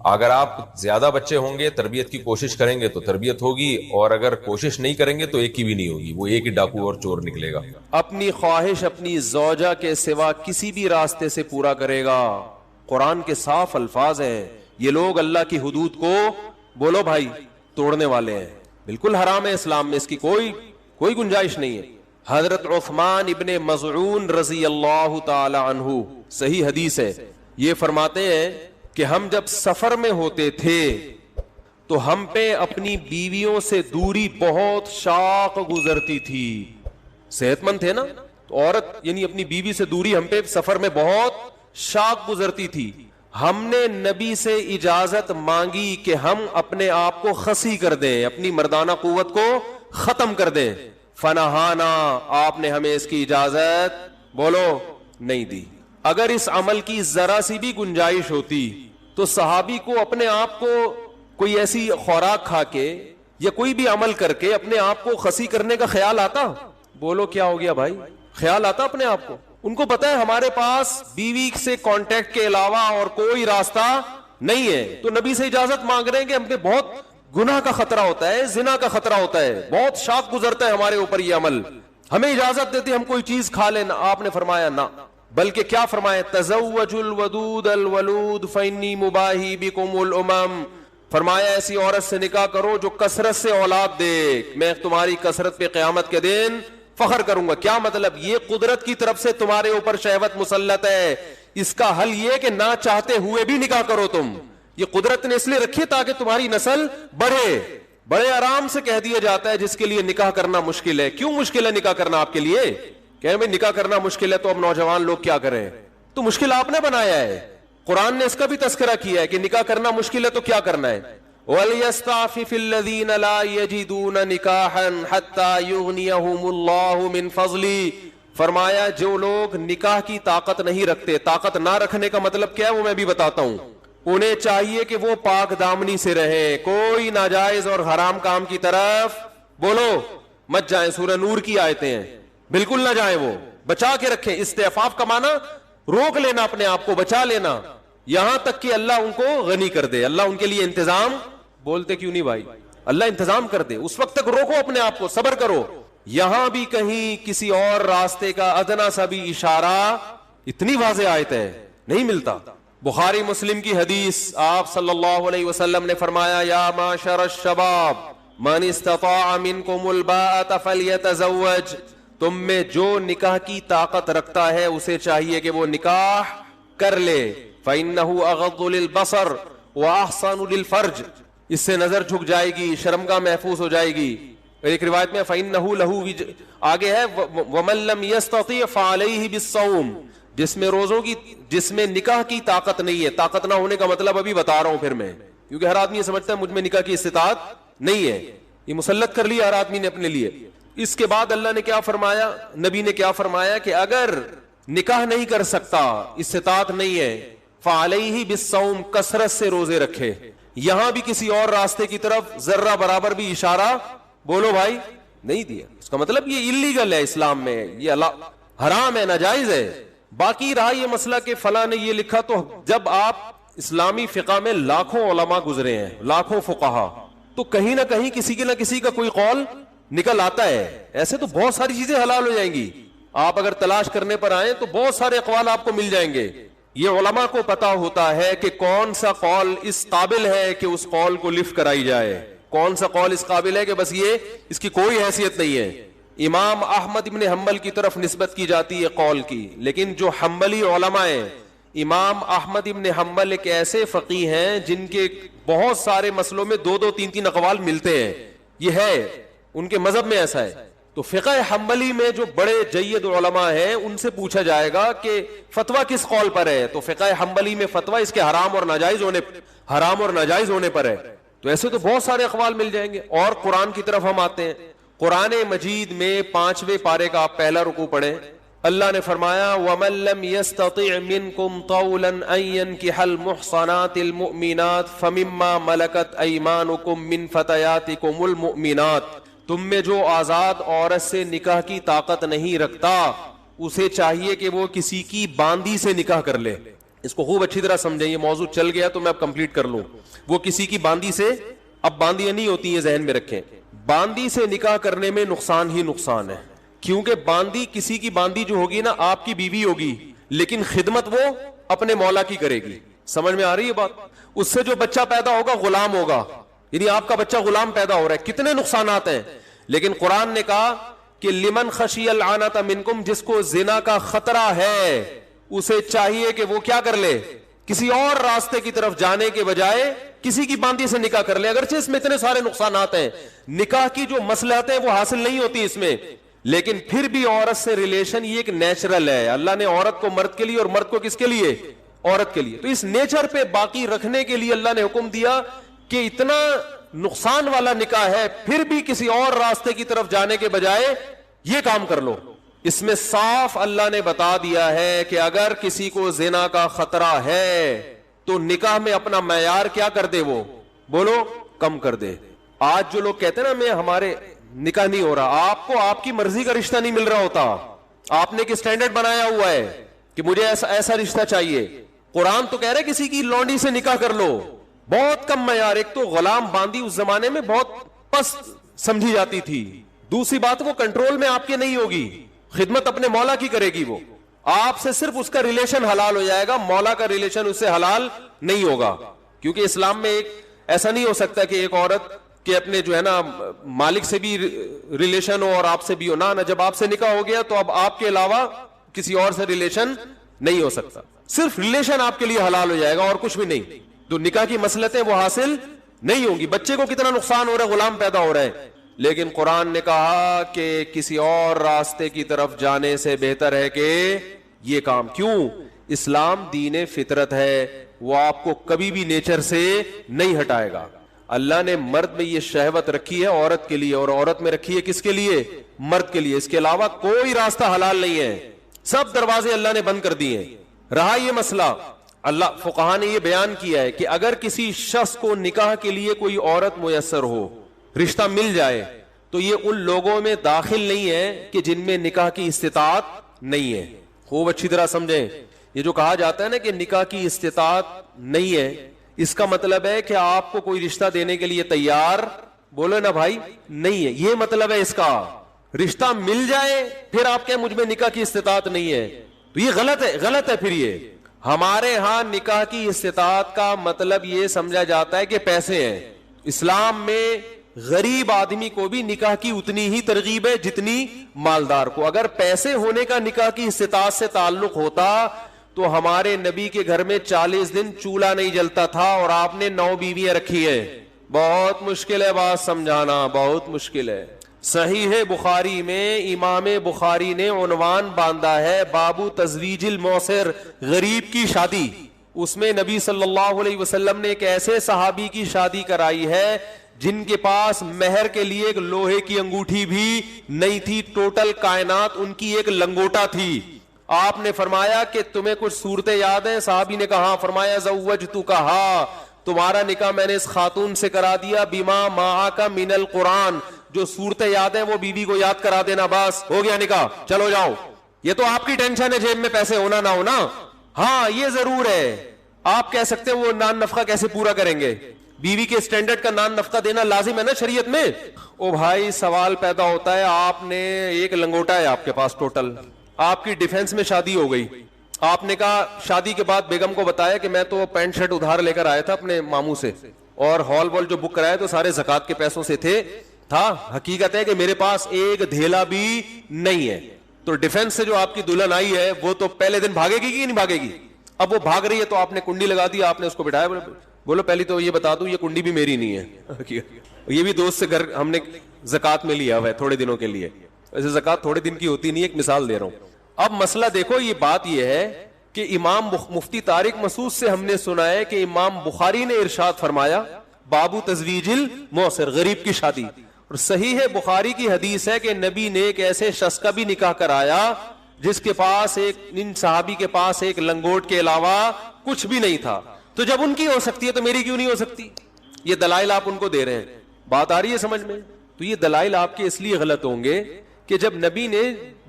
اگر آپ زیادہ بچے ہوں گے، تربیت کی کوشش کریں گے تو تربیت ہوگی، اور اگر کوشش نہیں کریں گے تو ایک کی بھی نہیں ہوگی، وہ ایک ہی ڈاکو اور چور نکلے گا. اپنی خواہش اپنی زوجہ کے سوا کسی بھی راستے سے پورا کرے گا. قرآن کے صاف الفاظ ہیں. یہ لوگ اللہ کی حدود کو بولو بھائی توڑنے والے ہیں. بالکل حرام ہے اسلام میں، اس کی کوئی گنجائش نہیں ہے. حضرت عثمان ابن مظعون رضی اللہ تعالی عنہ، صحیح حدیث ہے، یہ فرماتے ہیں کہ ہم جب سفر میں ہوتے تھے تو ہم پہ اپنی بیویوں سے دوری بہت شاق گزرتی تھی. صحت مند تھے نا، تو عورت یعنی اپنی بیوی سے دوری ہم پہ سفر میں بہت شاق گزرتی تھی. ہم نے نبی سے اجازت مانگی کہ ہم اپنے آپ کو خسی کر دیں، اپنی مردانہ قوت کو ختم کر دیں. فنہانا، آپ نے ہمیں اس کی اجازت بولو نہیں دی. اگر اس عمل کی ذرا سی بھی گنجائش ہوتی تو صحابی کو اپنے آپ کو کوئی ایسی خوراک کھا کے یا کوئی بھی عمل کر کے اپنے آپ کو خسی کرنے کا خیال آتا؟ بولو کیا ہو گیا بھائی؟ خیال آتا اپنے آپ کو؟ ان کو پتا ہے ہمارے پاس بیوی سے کانٹیکٹ کے علاوہ اور کوئی راستہ نہیں ہے، تو نبی سے اجازت مانگ رہے ہیں کہ ہم پہ بہت گناہ کا خطرہ ہوتا ہے، زنا کا خطرہ ہوتا ہے، بہت شاق گزرتا ہے ہمارے اوپر یہ عمل، ہمیں اجازت دیتے ہم کوئی چیز کھا لینا. آپ نے فرمایا نہ، بلکہ کیا فرمایا؟ تزوجوا الودود الولود فانی مباہی بکم الامم. فرمایا ایسی عورت سے نکاح کرو جو کثرت سے اولاد دے، میں تمہاری کثرت پہ قیامت کے دن فخر کروں گا. کیا مطلب؟ یہ قدرت کی طرف سے تمہارے اوپر شہوت مسلط ہے، اس کا حل یہ کہ نہ چاہتے ہوئے بھی نکاح کرو. تم یہ قدرت نے اس لیے رکھی تاکہ تمہاری نسل بڑھے. بڑے آرام سے کہہ دیا جاتا ہے جس کے لیے نکاح کرنا مشکل ہے. کیوں مشکل ہے نکاح کرنا آپ کے لیے؟ کہ بھائی نکاح کرنا مشکل ہے تو اب نوجوان لوگ کیا کریں؟ تو مشکل آپ نے بنایا ہے. قرآن نے اس کا بھی تذکرہ کیا ہے کہ نکاح کرنا مشکل ہے تو کیا کرنا ہے. وَلْيَسْتَعْفِفِ الَّذِينَ لَا يَجِدُونَ نِكَاحًا حَتَّى يُغْنِيَهُمُ اللَّهُ مِنْ فَضْلِهِ. فرمایا جو لوگ نکاح کی طاقت نہیں رکھتے، طاقت نہ رکھنے کا مطلب کیا ہے وہ میں بھی بتاتا ہوں. انہیں چاہیے کہ وہ پاک دامنی سے رہیں، کوئی ناجائز اور حرام کام کی طرف بولو مت جائیں. سورہ نور کی آیتیں ہیں، بالکل نہ جائیں، وہ بچا کے رکھیں. استعفاف کا معنی روک لینا، اپنے آپ کو بچا لینا، یہاں تک کہ اللہ ان کو غنی کر دے. اللہ ان کے لیے انتظام، بولتے کیوں نہیں بھائی؟ اللہ انتظام کر دے، اس وقت تک روکو اپنے آپ کو، صبر کرو. یہاں بھی کہیں کسی اور راستے کا ادنا سا بھی اشارہ، اتنی واضح آیت ہے، نہیں ملتا. بخاری مسلم کی حدیث، آپ صلی اللہ علیہ وسلم نے فرمایا یا معشر الشباب من استطاع منکم الباءۃ فلیتزوج. تم میں جو نکاح کی طاقت رکھتا ہے اسے چاہیے کہ وہ نکاح کر لے. فإنه أغض للبصر وأحسن للفرج. اس سے نظر جھک جائے گی، شرمگاہ محفوظ ہو جائے گی. ایک روایت میں فإنه له آگے ہے ومن لم يستطع فعليه بالصوم. جس میں روزوں کی، جس میں نکاح کی طاقت نہیں ہے. طاقت نہ ہونے کا مطلب ابھی بتا رہا ہوں پھر میں، کیونکہ ہر آدمی یہ سمجھتا ہے مجھ میں نکاح کی استطاعت نہیں ہے. یہ مسلط کر لیا ہر آدمی نے اپنے لیے. اس کے بعد اللہ نے کیا فرمایا، نبی نے کیا فرمایا کہ اگر نکاح نہیں کر سکتا، استطاعت نہیں ہے، فعلیہ بالصوم، کثرت سے روزے رکھے. یہاں بھی کسی اور راستے کی طرف ذرہ برابر بھی اشارہ بولو بھائی نہیں دیا. اس کا مطلب یہ اللیگل ہے اسلام میں، یہ اللہ حرام ہے، ناجائز ہے. باقی رہا یہ مسئلہ کہ فلاں نے یہ لکھا، تو جب آپ اسلامی فقہ میں لاکھوں علماء گزرے ہیں، لاکھوں فقہا، تو کہیں نہ کہیں کسی کے نہ کسی کا کوئی قول نکل آتا ہے. ایسے تو بہت ساری چیزیں حلال ہو جائیں گی. آپ اگر تلاش کرنے پر آئیں تو بہت سارے اقوال آپ کو مل جائیں گے. یہ علماء کو پتا ہوتا ہے کہ کون سا قول اس قابل ہے کہ اس قول کو لفٹ کرائی جائے، کون سا قول اس قابل ہے کہ بس یہ اس کی کوئی حیثیت نہیں ہے. امام احمد ابن حنبل کی طرف نسبت کی جاتی ہے قول کی، لیکن جو حنبلی علماء ہیں، امام احمد ابن حنبل ایک ایسے فقیہ ہیں جن کے بہت سارے مسئلوں میں دو دو تین تین اقوال ملتے ہیں. یہ ہے ان کے مذہب میں ایسا ہے. تو فقہ حنبلی میں جو بڑے جید علماء ہیں ان سے پوچھا جائے گا کہ فتویٰ کس قول پر ہے، تو فقہ حنبلی میں فتویٰ اس کے حرام اور ناجائز ہونے پر ہے. تو ایسے تو بہت سارے اقوال مل جائیں گے. اور قرآن کی طرف ہم آتے ہیں. قرآن مجید میں 5ویں پارے کا آپ پہلا رکوع پڑھیں. اللہ نے فرمایا وَمَن لَّمْ يَسْتَطِعْ مِنكُمْ طَوْلًا أَن يَنكِحَ الْمُحْصَنَاتِ الْمُؤْمِنَاتِ فَمِمَّا مَلَكَتْ أَيْمَانُكُم مِّن فَتَيَاتِكُمُ الْمُؤْمِنَاتِ. تم میں جو آزاد عورت سے نکاح کی طاقت نہیں رکھتا اسے چاہیے کہ وہ کسی کی باندی سے نکاح کر لے. اس کو خوب اچھی طرح سمجھیں, یہ موضوع چل گیا تو میں اب کمپلیٹ کر لوں. وہ کسی کی باندی سے, اب باندیاں نہیں ہوتی ہیں, ذہن میں رکھیں, باندی سے نکاح کرنے میں نقصان ہی نقصان ہے, کیونکہ باندی, کسی کی باندی جو ہوگی نا آپ کی بیوی ہوگی, لیکن خدمت وہ اپنے مولا کی کرے گی. سمجھ میں آ رہی ہے بات؟ اس سے جو بچہ پیدا ہوگا غلام ہوگا, یعنی آپ کا بچہ غلام پیدا ہو رہا ہے. کتنے نقصانات ہیں, لیکن قرآن نے کہا کہ لمن خشی العنت منکم, جس کو زنا کا خطرہ ہے اسے چاہیے کہ وہ کیا کر لے, کسی اور راستے کی طرف جانے کے بجائے کسی کی باندی سے نکاح کر لے. اگرچہ اس میں اتنے سارے نقصانات ہیں, نکاح کی جو مصلحتیں ہیں وہ حاصل نہیں ہوتی اس میں, لیکن پھر بھی عورت سے ریلیشن یہ ایک نیچرل ہے. اللہ نے عورت کو مرد کے لیے اور مرد کو کس کے لیے, عورت کے لیے. تو اس نیچر پہ باقی رکھنے کے لیے اللہ نے حکم دیا کہ اتنا نقصان والا نکاح ہے, پھر بھی کسی اور راستے کی طرف جانے کے بجائے یہ کام کر لو. اس میں صاف اللہ نے بتا دیا ہے کہ اگر کسی کو زنا کا خطرہ ہے تو نکاح میں اپنا معیار کیا کر دے, وہ بولو کم کر دے. آج جو لوگ کہتے ہیں نا میں ہمارے نکاح نہیں ہو رہا, آپ کو آپ کی مرضی کا رشتہ نہیں مل رہا ہوتا, آپ نے ایک اسٹینڈرڈ بنایا ہوا ہے کہ مجھے ایسا رشتہ چاہیے. قرآن تو کہہ رہے کسی کی لونڈی سے نکاح کر لو, بہت کم معیار. ایک تو غلام باندی اس زمانے میں بہت پست سمجھی جاتی تھی, دوسری بات وہ کنٹرول میں آپ کے نہیں ہوگی, خدمت اپنے مولا کی کرے گی. وہ آپ سے صرف اس کا ریلیشن حلال ہو جائے گا, مولا کا ریلیشن اس سے حلال نہیں ہوگا. کیونکہ اسلام میں ایک ایسا نہیں ہو سکتا کہ ایک عورت کے اپنے جو ہے نا مالک سے بھی ریلیشن ہو اور آپ سے بھی ہو, نہ جب آپ سے نکاح ہو گیا تو اب آپ کے علاوہ کسی اور سے ریلیشن نہیں ہو سکتا, صرف ریلیشن آپ کے لیے حلال ہو جائے گا اور کچھ بھی نہیں. تو نکاح کی مصلحتیں وہ حاصل نہیں ہوں گی. بچے کو کتنا نقصان ہو رہا ہے, غلام پیدا ہو رہا ہے, لیکن قرآن نے کہا کہ کسی اور راستے کی طرف جانے سے بہتر ہے کہ یہ کام. کیوں؟ اسلام دین فطرت ہے, وہ آپ کو کبھی بھی نیچر سے نہیں ہٹائے گا. اللہ نے مرد میں یہ شہوت رکھی ہے عورت کے لیے, اور عورت میں رکھی ہے کس کے لیے, مرد کے لیے. اس کے علاوہ کوئی راستہ حلال نہیں ہے, سب دروازے اللہ نے بند کر دیے ہیں. رہا یہ مسئلہ, اللہ فقہا نے یہ بیان کیا ہے کہ اگر کسی شخص کو نکاح کے لیے کوئی عورت میسر ہو, رشتہ مل جائے, تو یہ ان لوگوں میں داخل نہیں ہے کہ جن میں نکاح کی استطاعت نہیں ہے. خوب اچھی طرح سمجھیں, یہ جو کہا جاتا ہے نا کہ نکاح کی استطاعت نہیں ہے, اس کا مطلب ہے کہ آپ کو کوئی رشتہ دینے کے لیے تیار, بولو نا بھائی, نہیں ہے. یہ مطلب ہے اس کا, رشتہ مل جائے پھر آپ کہیں مجھ میں نکاح کی استطاعت نہیں ہے, تو یہ غلط ہے, غلط ہے. پھر یہ ہمارے ہاں نکاح کی استطاعت کا مطلب یہ سمجھا جاتا ہے کہ پیسے ہیں. اسلام میں غریب آدمی کو بھی نکاح کی اتنی ہی ترغیب ہے جتنی مالدار کو. اگر پیسے ہونے کا نکاح کی استطاعت سے تعلق ہوتا تو ہمارے نبی کے گھر میں 40 دن چولہا نہیں جلتا تھا اور آپ نے 9 بیویاں رکھی ہیں. بہت مشکل ہے بات سمجھانا, بہت مشکل ہے. صحیح بخاری میں امام بخاری نے عنوان باندھا ہے بابو تزویج الموسر, غریب کی شادی. اس میں نبی صلی اللہ علیہ وسلم نے ایک ایسے صحابی کی شادی کرائی ہے جن کے پاس مہر کے لیے ایک لوہے کی انگوٹھی بھی نہیں تھی, ٹوٹل کائنات ان کی ایک لنگوٹا تھی. آپ نے فرمایا کہ تمہیں کچھ صورتیں یاد ہیں؟ صحابی نے کہا. فرمایا زوجتکہا, تمہارا نکاح میں نے اس خاتون سے کرا دیا, بما معک من القرآن, جو صورتیں یاد ہیں وہ بیوی کو یاد کرا دینا, بس ہو گیا نکاح, چلو جاؤ. یہ تو آپ کی ٹینشن ہے جیب میں پیسے ہونا نہ ہونا. ہاں یہ ضرور ہے, آپ کہہ سکتے ہیں وہ نان نفقہ کیسے پورا کریں گے, بیوی کے اسٹینڈرڈ کا نان نفقہ دینا لازم ہے نا شریعت میں. او بھائی سوال پیدا ہوتا ہے, آپ نے ایک لنگوٹا ہے آپ کے پاس ٹوٹل, آپ کی ڈیفنس میں شادی ہو گئی, آپ نے کہا شادی کے بعد بیگم کو بتایا کہ میں تو پینٹ شرٹ ادھار لے کر آیا تھا اپنے ماموں سے, اور ہال وال جو بک کرایا تو سارے زکات کے پیسوں سے تھا. حقیقت ہے کہ میرے پاس ایک دھیلا بھی نہیں ہے. تو ڈیفنس سے جو آپ کی دلہن آئی ہے وہ تو پہلے دن بھاگے گی کہ نہیں بھاگے گی؟ اب وہ بھاگ رہی ہے تو آپ نے کنڈی لگا دی, آپ نے اس کو بٹھایا, بولو پہلی تو یہ بتا دوں یہ کنڈی بھی میری نہیں ہے, یہ بھی دوست سے گھر ہم نے زکات میں لیا ہوا ہے تھوڑے دنوں کے لیے. ویسے زکات تھوڑے دن کی ہوتی نہیں, ایک مثال دے رہا ہوں. اب مسئلہ دیکھو, یہ بات یہ ہے کہ امام مفتی طارق مسعود سے ہم نے سنا ہے کہ امام بخاری نے ارشاد فرمایا بابو تزویج الموسر, غریب کی شادی. اور صحیح ہے بخاری کی حدیث ہے کہ نبی نے ایک ایسے شخص کا بھی نکاح کرایا جس کے پاس ان صحابی کے پاس ایک لنگوٹ کے علاوہ کچھ بھی نہیں تھا. تو جب ان کی ہو سکتی ہے تو میری کیوں نہیں ہو سکتی؟ یہ دلائل آپ ان کو دے رہے ہیں, بات آ رہی ہے سمجھ میں؟ تو یہ دلائل آپ کے اس لیے غلط ہوں گے کہ جب نبی نے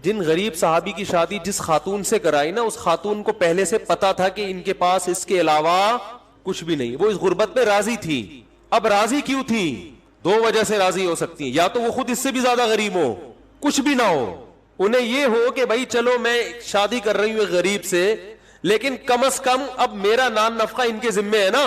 جن غریب صحابی کی شادی جس خاتون سے کرائی نا، اس خاتون کو پہلے سے پتا تھا کہ ان کے پاس اس کے علاوہ کچھ بھی نہیں، وہ اس غربت میں راضی تھی. اب راضی کیوں تھی؟ دو وجہ سے راضی ہو سکتی ہیں، یا تو وہ خود اس سے بھی زیادہ غریب ہو، کچھ بھی نہ ہو، انہیں یہ ہو کہ بھائی چلو میں شادی کر رہی ہوں ایک غریب سے، لیکن کم از کم اب میرا نان نفقہ ان کے ذمے ہے نا.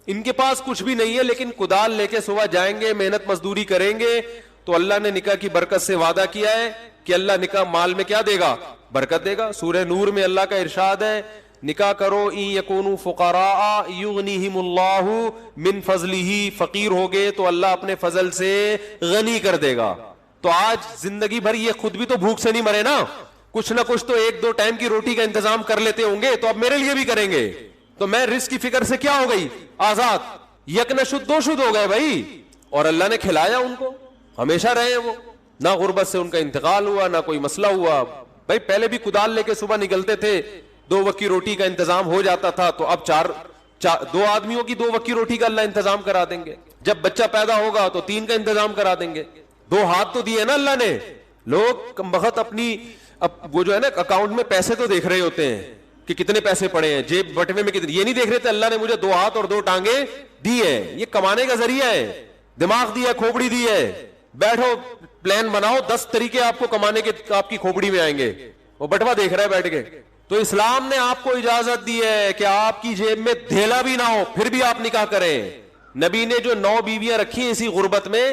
ان کے پاس کچھ بھی نہیں ہے لیکن کدال لے کے صبح جائیں گے، محنت مزدوری کریں گے، تو اللہ نے نکاح کی برکت سے وعدہ کیا ہے کہ اللہ نکاح مال میں کیا دے گا؟ برکت دے گا. سورہ نور میں اللہ کا ارشاد ہے نکاح کرو ان یکونوا فقراء یغنیہم اللہ من فضلہ، فقیر ہوگے تو اللہ اپنے فضل سے غنی کر دے گا. تو آج زندگی بھر یہ خود بھی تو بھوک سے نہیں مرے نا، کچھ نہ کچھ تو ایک دو ٹائم کی روٹی کا انتظام کر لیتے ہوں گے، تو اب میرے لیے بھی کریں گے. تو میں رزق کی فکر سے کیا ہو گئی؟ آزاد. یک نہ شد دو شد ہو گئے بھائی. اور اللہ نے کھلایا ان کو، ہمیشہ رہے وہ، نہ غربت سے ان کا انتقال ہوا، نہ کوئی مسئلہ ہوا. بھائی پہلے بھی کدال لے کے صبح نکلتے تھے، 2 وقت کی روٹی کا انتظام ہو جاتا تھا، تو اب 2 آدمیوں کی 2 وقت کی روٹی کا اللہ انتظام کرا دیں گے. جب بچہ پیدا ہوگا تو 3 کا انتظام کرا دیں گے. 2 ہاتھ تو دیے نا اللہ نے. لوگ کم بخت اپنی وہ جو ہے نا اکاؤنٹ میں پیسے تو دیکھ رہے ہوتے ہیں کہ کتنے پیسے پڑے ہیں، جیب بٹوے میں کتنے، یہ نہیں دیکھ رہے تھے اللہ نے مجھے 2 ہاتھ اور 2 ٹانگیں دی ہے، یہ کمانے کا ذریعہ ہے. دماغ دیا، کھوپڑی دی ہے، بیٹھو پلان بناؤ، 10 طریقے آپ کو کمانے کے آپ کی کھوپڑی میں آئیں گے. وہ بٹوا دیکھ رہا ہے بیٹھ کے. تو اسلام نے آپ کو اجازت دی ہے کہ آپ کی جیب میں دھیلا بھی نہ ہو پھر بھی آپ نکاح کریں. نبی نے جو 9 بیویاں رکھی ہیں اسی غربت میں،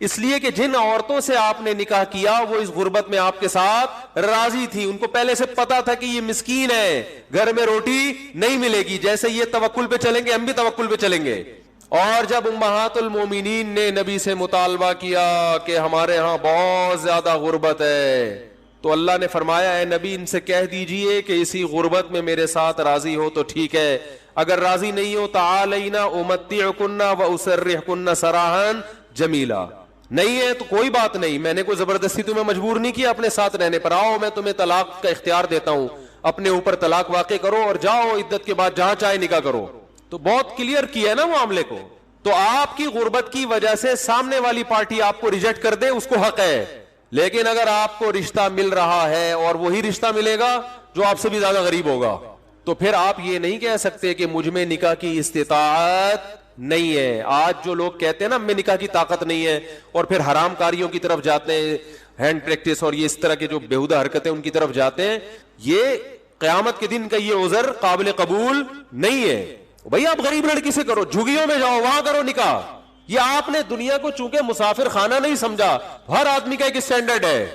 اس لیے کہ جن عورتوں سے آپ نے نکاح کیا وہ اس غربت میں آپ کے ساتھ راضی تھی. ان کو پہلے سے پتا تھا کہ یہ مسکین ہے، گھر میں روٹی نہیں ملے گی، جیسے یہ توکل پہ چلیں گے ہم بھی توکل پہ چلیں گے. اور جب امہات المومنین نے نبی سے مطالبہ کیا کہ ہمارے ہاں بہت زیادہ غربت ہے، تو اللہ نے فرمایا اے نبی ان سے کہہ دیجئے کہ اسی غربت میں میرے ساتھ راضی ہو تو ٹھیک ہے، اگر راضی نہیں ہو تعالینا امتعکن واسرحکن سراحا جمیلا، نہیں ہے تو کوئی بات نہیں، میں نے کوئی زبردستی تمہیں مجبور نہیں کیا اپنے ساتھ رہنے پر، آؤ میں تمہیں طلاق کا اختیار دیتا ہوں، اپنے اوپر طلاق واقع کرو اور جاؤ عدت کے بعد جہاں چاہے نکاح کرو. تو بہت کلیئر کیا ہے نا معاملے کو. تو آپ کی غربت کی وجہ سے سامنے والی پارٹی آپ کو ریجیکٹ کر دے اس کو حق ہے، لیکن اگر آپ کو رشتہ مل رہا ہے اور وہی رشتہ ملے گا جو آپ سے بھی زیادہ غریب ہوگا، تو پھر آپ یہ نہیں کہہ سکتے کہ مجھ میں نکاح کی استطاعت نہیں ہے. آج جو لوگ کہتے ہیں نا میں نکاح کی طاقت نہیں ہے اور پھر حرام کاریوں کی طرف جاتے ہیں، ہینڈ پریکٹس اور یہ اس طرح کے جو بیہودہ حرکتیں ان کی طرف جاتے ہیں، یہ قیامت کے دن کا یہ عذر قابل قبول نہیں ہے. بھائی آپ غریب لڑکی سے کرو، جھگیوں میں جاؤ وہاں کرو نکاح. یہ آپ نے دنیا کو چونکہ مسافر خانہ نہیں سمجھا، ہر آدمی کا ایک اسٹینڈرڈ ہے.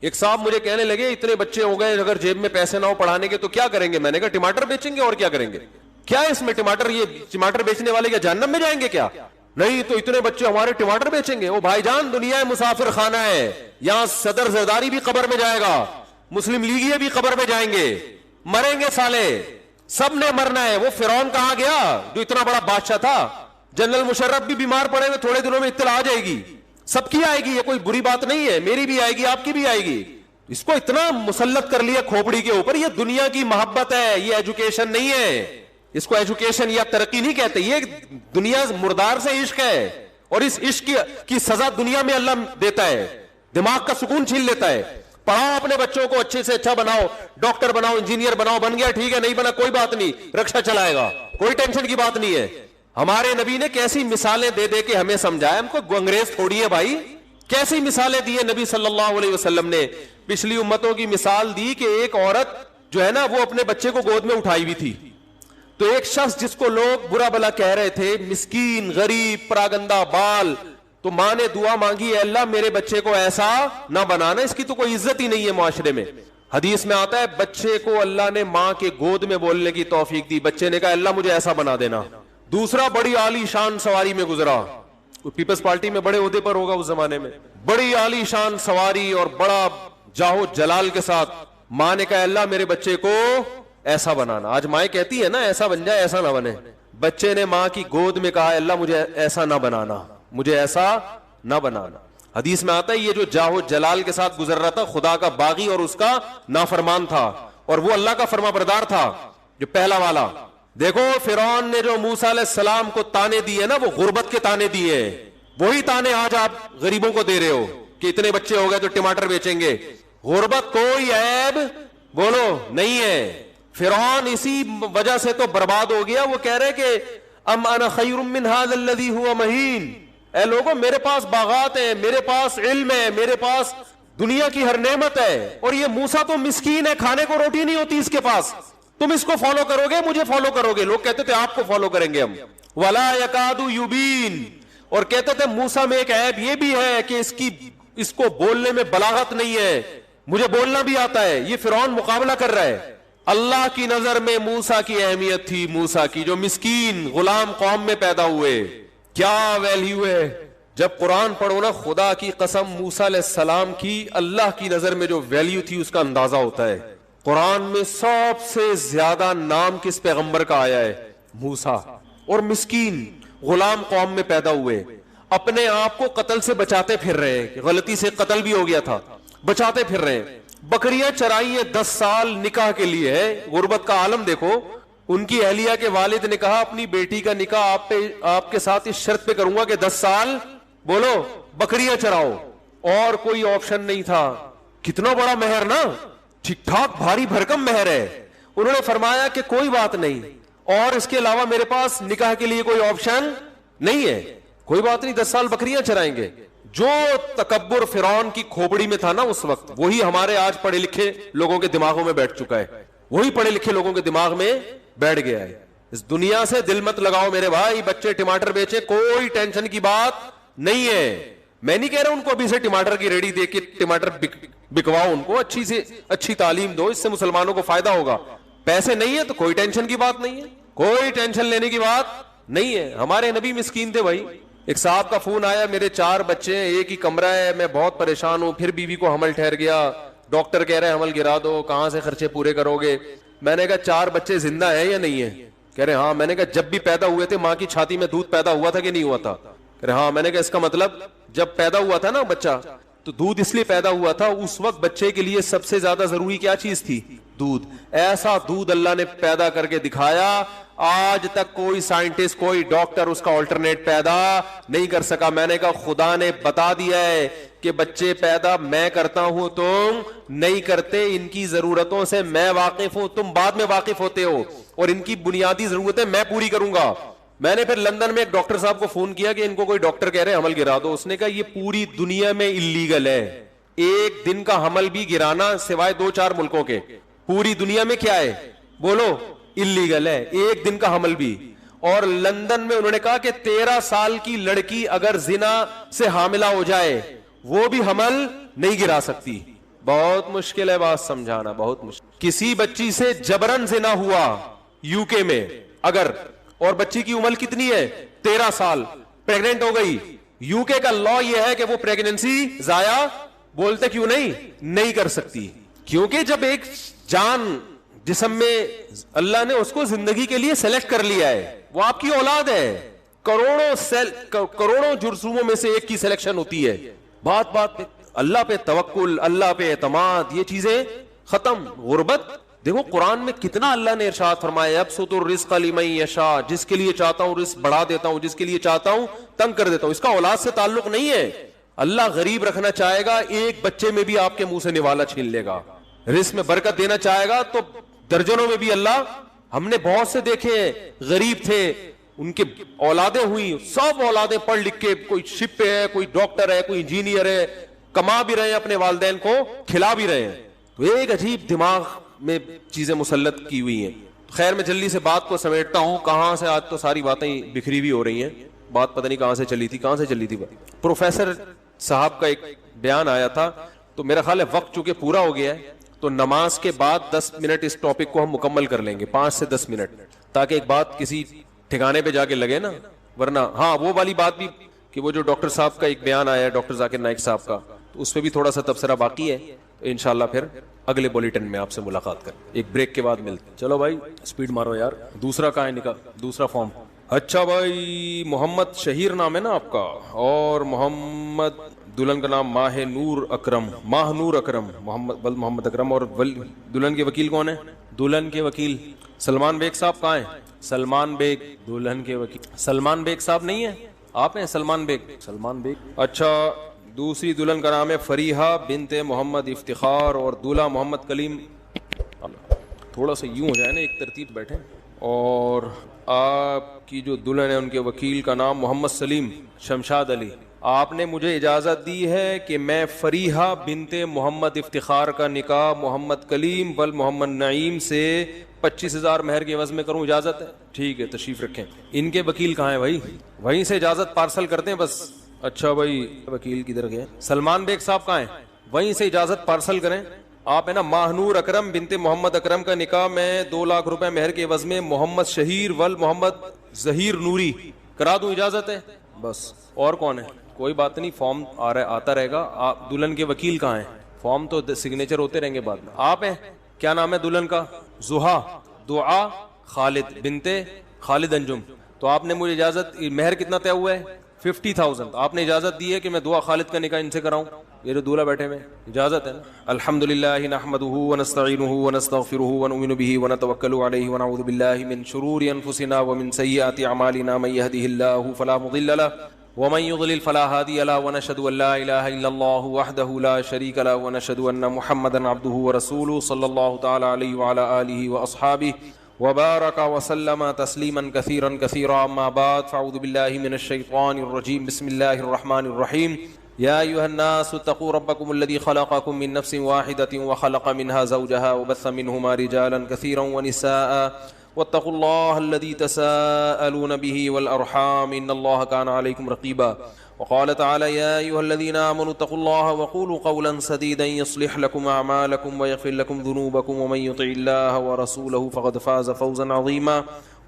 ایک صاحب مجھے کہنے لگے اتنے بچے ہو گئے اگر جیب میں پیسے نہ ہو پڑھانے کے تو کیا کریں گے؟ میں نے کہا ٹماٹر بیچیں گے اور کیا کریں گے. کیا اس میں ٹماٹر، یہ ٹماٹر بیچنے والے کیا جہنم میں جائیں گے کیا؟ نہیں تو اتنے بچے ہمارے ٹماٹر بیچیں گے. وہ بھائی جان دنیا مسافر خانہ ہے، یہاں صدر زرداری بھی قبر میں جائے گا، مسلم لیگیے بھی قبر میں جائیں گے، مریں گے سالے، سب نے مرنا ہے. وہ فرعون کہاں گیا جو اتنا بڑا بادشاہ تھا؟ جنرل مشرف بھی بیمار پڑے ہوئے تھوڑے دنوں میں اطلاع آ جائے گی، سب کی آئے گی، یہ کوئی بری بات نہیں ہے، میری بھی آئے گی آپ کی بھی آئے گی. اس کو اتنا مسلط کر لیا کھوپڑی کے اوپر. یہ دنیا کی محبت ہے، یہ ایجوکیشن نہیں ہے. اس کو ایجوکیشن یا ترقی نہیں کہتے، یہ دنیا مردار سے عشق ہے، اور اس عشق کی سزا دنیا میں اللہ دیتا ہے، دماغ کا سکون چھین لیتا ہے. پڑھاؤ اپنے بچوں کو، اچھے سے اچھا بناؤ، ڈاکٹر بناؤ، انجینئر بناؤ، بن گیا ٹھیک ہے، نہیں بنا کوئی بات نہیں، رکشا چلائے گا، کوئی ٹینشن کی بات نہیں ہے. ہمارے نبی نے کیسی مثالیں دے دے کے ہمیں سمجھایا، ہم کو انگریز تھوڑی ہے بھائی. کیسی مثالیں دی ہے نبی صلی اللہ علیہ وسلم نے. پچھلی امتوں کی مثال دی کہ ایک عورت جو ہے نا وہ اپنے بچے کو گود میں اٹھائی ہوئی تھی، تو ایک شخص جس کو لوگ برا بلا کہہ رہے تھے، مسکین، غریب، پراگندہ بال، تو ماں نے دعا مانگی اے اللہ میرے بچے کو ایسا نہ بنانا، اس کی تو کوئی عزت ہی نہیں ہے معاشرے میں. حدیث میں آتا ہے بچے کو اللہ نے ماں کے گود میں بولنے کی توفیق دی، بچے نے کہا اللہ مجھے ایسا بنا دینا. دوسرا بڑی عالی شان سواری میں گزرا، پیپلز پارٹی میں بڑے عہدے پر ہوگا اس زمانے میں، بڑی عالی شان سواری اور بڑا جاہو جلال کے ساتھ، ماں نے کہا اللہ میرے بچے کو ایسا بنانا. آج مائیں کہتی ہے نا ایسا بن جائے ایسا نہ بنے. بچے نے ماں کی گود میں کہا اللہ مجھے ایسا نہ بنانا، مجھے ایسا نہ بنانا. حدیث میں آتا ہے یہ جو جاہو جلال کے ساتھ گزر رہا تھا خدا کا باغی اور اس کا نافرمان تھا، اور وہ اللہ کا فرما بردار تھا جو پہلا والا. دیکھو فرعون نے جو موسیٰ علیہ السلام کو تانے دیے نا وہ غربت کے تانے دیے. وہی تانے آج آپ غریبوں کو دے رہے ہو کہ اتنے بچے ہو گئے تو ٹماٹر بیچیں گے. غربت کوئی عیب بولو نہیں ہے. فرعون اسی وجہ سے تو برباد ہو گیا. وہ کہہ رہے کہ ام انا خیر من هذا الذي هو مہین. اے لوگوں میرے پاس باغات ہیں, میرے پاس علم ہے, میرے پاس دنیا کی ہر نعمت ہے, اور یہ موسیٰ تو مسکین ہے, کھانے کو روٹی نہیں ہوتی اس کے پاس. تم اس کو فالو کرو گے, مجھے فالو کرو گے. لوگ کہتے تھے آپ کو فالو کریں گے ہم. ولا یکاد یبین. اور کہتے تھے موسیٰ میں ایک عیب یہ بھی ہے کہ اس کو بولنے میں بلاغت نہیں ہے, مجھے بولنا بھی آتا ہے. یہ فرعون مقابلہ کر رہا ہے. اللہ کی نظر میں موسیٰ کی اہمیت تھی, موسیٰ کی جو مسکین غلام قوم میں پیدا ہوئے, کیا ویلیو ہے. جب قرآن پڑھو نا, خدا کی قسم موسیٰ علیہ السلام کی اللہ کی نظر میں جو ویلیو تھی اس کا اندازہ ہوتا ہے. قرآن میں سب سے زیادہ نام کس پیغمبر کا آیا ہے؟ موسیٰ. اور مسکین غلام قوم میں پیدا ہوئے, اپنے آپ کو قتل سے بچاتے پھر رہے ہیں, غلطی سے قتل بھی ہو گیا تھا, بچاتے پھر رہے ہیں. بکریاں چرائی ہیں 10 سال نکاح کے لیے ہے. غربت کا عالم دیکھو. ان کی اہلیہ کے والد نے کہا اپنی بیٹی کا نکاح آپ کے ساتھ اس شرط پہ کروں گا کہ 10 سال بولو بکریاں چراؤ, اور کوئی آپشن نہیں تھا. کتنا بڑا مہر نا, ٹھیک ٹھاک بھاری بھرکم مہر ہے. انہوں نے فرمایا کہ کوئی بات نہیں, اور اس کے علاوہ میرے پاس نکاح کے لیے کوئی آپشن نہیں ہے. کوئی بات نہیں, 10 سال بکریاں چرائیں گے. جو تکبر فرعون کی کھوپڑی میں تھا نا اس وقت, وہی ہمارے آج پڑھے لکھے لوگوں کے دماغوں میں بیٹھ چکا ہے. وہی پڑھے لکھے لوگوں کے دماغ میں بیٹھ گیا ہے. اس دنیا سے دل مت لگاؤ میرے بھائی. بچے ٹماٹر بیچے, کوئی ٹینشن کی بات نہیں ہے. میں نہیں کہہ رہا ان کو ابھی سے ٹماٹر کی ریڑھی دے کے ٹماٹر بکواؤ, ان کو اچھی سے اچھی تعلیم دو, اس سے مسلمانوں کو فائدہ ہوگا. پیسے نہیں ہے تو کوئی ٹینشن کی بات نہیں ہے, کوئی ٹینشن لینے کی بات نہیں ہے. ہمارے نبی مسکین تھے بھائی. ایک صاحب کا فون آیا, میرے 4 بچے ہیں, ایک ہی کمرہ ہے, میں بہت پریشان ہوں, پھر بیوی کو حمل ٹھہر گیا, ڈاکٹر کہہ رہے ہیں حمل گرا دو, کہاں سے خرچے پورے کرو گے. میں نے کہا 4 بچے زندہ ہیں یا نہیں ہیں؟ کہہ رہے ہاں. میں نے کہا جب بھی پیدا ہوئے تھے ماں کی چھاتی میں دودھ پیدا ہوا تھا کہ نہیں ہوا تھا؟ کہہ رہے ہاں. میں نے کہا اس کا مطلب جب پیدا ہوا تھا نا بچہ تو دودھ اس لیے پیدا ہوا تھا, اس وقت بچے کے لیے سب سے زیادہ ضروری کیا چیز تھی؟ دودھ. ایسا دودھ اللہ نے پیدا کر کے دکھایا, آج تک کوئی سائنٹسٹ کوئی ڈاکٹر اس کا آلٹرنیٹ پیدا نہیں کر سکا. میں نے کہا خدا نے بتا دیا ہے کہ بچے پیدا میں کرتا ہوں, تم نہیں کرتے. ان کی ضرورتوں سے میں واقف ہوں, تم بعد میں واقف ہوتے ہو, اور ان کی بنیادی ضرورتیں میں پوری کروں گا. میں نے پھر لندن میں ایک ڈاکٹر صاحب کو فون کیا کہ ان کو کوئی ڈاکٹر کہہ رہے حمل گرا دو. اس نے کہا یہ پوری دنیا میں اللیگل ہے, ایک دن کا حمل بھی گرانا سوائے 2-4 ملکوں کے, پوری دنیا میں کیا ہے بولو؟ اللیگل ہے, ایک دن کا حمل بھی. اور لندن میں انہوں نے کہا کہ 13 سال کی لڑکی اگر زنا سے حاملہ ہو جائے وہ بھی حمل نہیں گرا سکتی. بہت مشکل ہے بات سمجھانا, بہت مشکل. کسی بچی سے جبرن زنا ہوا یو کے میں اگر, اور بچی کی عمر کتنی ہے 13 سال, پریگننٹ ہو گئی, یو کے کا لا یہ ہے کہ وہ پریگننسی ضائع بولتے کیوں نہیں کر سکتی, کیونکہ جب ایک جان جسم میں اللہ نے اس کو زندگی کے لیے سلیکٹ کر لیا ہے, وہ آپ کی اولاد ہے. کروڑوں جرثوموں میں سے ایک کی سلیکشن ہوتی ہے. بات پہ اللہ پہ توکل, اللہ پہ اعتماد, یہ چیزیں ختم. غربت دیکھو قرآن میں کتنا اللہ نے ارشاد فرمایا, ابسط الرزق لمن یشاء, جس کے لیے چاہتا ہوں رزق بڑھا دیتا ہوں, جس کے لیے چاہتا ہوں تنگ کر دیتا ہوں. اس کا اولاد سے تعلق نہیں ہے. اللہ غریب رکھنا چاہے گا, ایک بچے میں بھی آپ کے منہ سے نوالا چھین لے گا. رزق میں برکت دینا چاہے گا تو درجنوں میں بھی اللہ, ہم نے بہت سے دیکھے ہیں غریب تھے, ان کے اولادیں ہوئی, سب اولادیں پڑھ لکھ کے, کوئی شپ پہ ہے, کوئی ڈاکٹر ہے, کوئی انجینئر ہے, کما بھی رہے ہیں, اپنے والدین کو کھلا بھی رہے ہیں. تو ایک عجیب دماغ میں چیزیں مسلط کی ہوئی ہیں. خیر میں جلدی سے بات کو سمیٹتا ہوں. کہاں سے, آج تو ساری باتیں بکھری بھی ہو رہی ہیں, بات پتہ نہیں کہاں سے چلی تھی. پروفیسر صاحب کا ایک بیان آیا تھا, تو میرا خیال ہے وقت چونکہ پورا ہو گیا ہے تو نماز کے بعد 10 منٹ اس ٹاپک کو ہم مکمل کر لیں گے, 5 سے 10 منٹ, تاکہ ایک بات کسی ٹھکانے پہ جا کے لگے نا. ورنہ ہاں وہ والی بات بھی کہ وہ جو ڈاکٹر صاحب کا ایک بیان آیا ہے, ڈاکٹر ذاکر نائک صاحب کا, تو اس پہ بھی تھوڑا سا تبصرہ باقی ہے. انشاءاللہ پھر اگلے بولیٹن میں آپ سے ملاقات کریں, ایک بریک کے بعد ملتے. چلو بھائی سپیڈ مارو یار. دوسرا کہاں ہے نکاح, دوسرا فارم. اچھا بھائی, محمد شہیر نام ہے نا آپ کا, اور محمد دلہن کا نام ماہ نور اکرم, محمد اکرم. اور دلہن کے وکیل کون ہے؟ دلہن کے وکیل سلمان بیگ صاحب کہاں ہیں؟ سلمان بیگ دلہن کے وکیل, سلمان بیگ صاحب نہیں ہے, آپ ہیں سلمان بیگ؟ سلمان بیگ اچھا. دوسری دلہن کا نام ہے فریحہ بنت محمد افتخار اور دولہا محمد کلیم. تھوڑا سا یوں ہو جائے نا ایک ترتیب بیٹھے. اور آپ کی جو دلہن ہے ان کے وکیل کا نام محمد سلیم شمشاد علی. آپ نے مجھے اجازت دی ہے کہ میں فریحہ بنت محمد افتخار کا نکاح محمد کلیم بل محمد نعیم سے 25,000 مہر کے عوض میں کروں. اجازت ہے؟ ٹھیک ہے تشریف رکھیں. ان کے وکیل کہاں ہیں بھائی؟ وہیں سے اجازت پارسل کرتے ہیں بس. اچھا بھائی وکیل کدھر گئے؟ سلمان بیگ صاحب کہاں ہیں؟ وہیں سے اجازت پارسل کریں. آپ ہے نا ماہنور اکرم بنت محمد اکرم کا نکاح میں 2 لاکھ روپے مہر کے عوض میں محمد شہیر ول محمد ظہیر نوری کرا دوں. اجازت ہے؟ بس. اور کون ہے؟ کوئی بات نہیں فارم آتا رہے گا. آپ دلہن کے وکیل کہاں ہیں؟ فارم تو سگنیچر ہوتے رہیں گے بعد میں. آپ ہیں؟ کیا نام ہے دلہن کا؟ زحا دعا خالد بنت خالد انجم. تو آپ نے مجھے اجازت، مہر کتنا طے ہوا ہے؟ 50,000. آپ نے اجازت دی ہے کہ میں دعا خالد کا نکاح ان سے کراؤں. یہ جو دولہا بیٹھے ہوئے اجازت ہے نا. الحمدللہ نحمدہ ونستعینہ ونستغفرہ ونؤمن بہ ونتوکل علیہ ونعوذ باللہ من شرور انفسنا ومن سیئات اعمالنا من یہدہ اللہ فلا مضل لہ ومن يضلل فلا هادي له ونشهد ان لا اله الا الله وحده لا شريك له ونشهد ان محمدا عبده ورسوله صلى الله تعالى عليه وعلى اله واصحابه وبارك وسلم تسليما كثيرا كثيرا. اما بعد فاعوذ بالله من الشيطان الرجيم. بسم الله الرحمن الرحيم. يا ايها الناس اتقوا ربكم الذي خلقكم من نفس واحدة وخلق منها زوجها وبث منهما رجالا كثيرا ونساء واتقوا الله الذي تساءلون به والأرحام إن الله كان عليكم رقيبا. وقال تعالى يا أيها الذين آمنوا اتقوا الله وقولوا قولا سديدا يصلح لكم أعمالكم ويغفر لكم ذنوبكم ومن يطع الله ورسوله فقد فاز فوزا عظيما.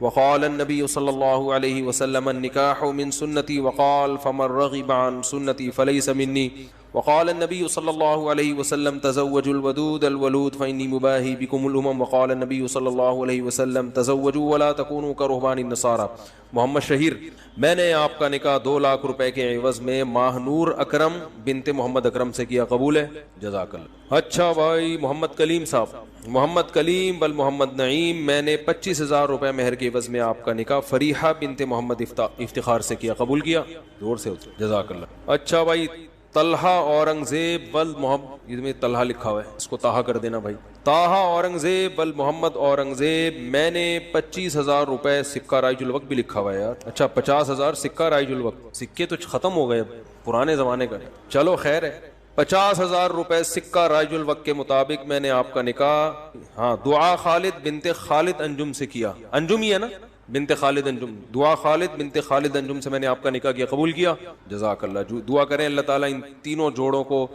وقال النبي صلى الله عليه وسلم النكاح من سنتي وقال فمن رغب عن سنتي فليس مني. وقال النبي صلى الله عليه وسلم تزوجوا الودود الولود فإني مباهي بكم الأمم. وقال النبي صلى الله عليه وسلم تزوجوا ولا تكونوا كرهبان النصارى. محمد شہیر میں نے آپ کا نکاح 2 لاکھ روپے کے عوض میں ماہنور اکرم بنت محمد اکرم سے کیا. قبول ہے؟ جزاک اللہ. اچھا بھائی محمد کلیم صاحب، محمد کلیم بل محمد نعیم میں نے 25,000 روپے مہر کے عوض میں آپ کا نکاح فریحہ بنت محمد افتخار سے کیا. قبول کیا؟ زور سے جزاک اللہ. اچھا بھائی طلحہ اورنگزیب بل محمد، اس میں طلحہ لکھا ہوا ہے اس کو طاہا کر دینا بھائی. طاہا اورنگزیب بل محمد اورنگزیب میں نے 25,000 روپے سکہ رائج الوقت بھی لکھا ہوا ہے یار. اچھا 50,000 سکہ رائج الوقت. سکے تو ختم ہو گئے پرانے زمانے کا. چلو خیر ہے. 50,000 روپے سکہ رائج الوقت کے مطابق میں نے آپ کا نکاح دعا خالد بنت خالد انجم سے کیا. انجم ہی ہے نا؟ بنت خالد انجم. دعا خالد بنت خالد انجم سے میں نے آپ کا نکاح کیا. قبول کیا؟ جزاک اللہ. دعا کریں اللہ تعالیٰ ان تینوں جوڑوں کو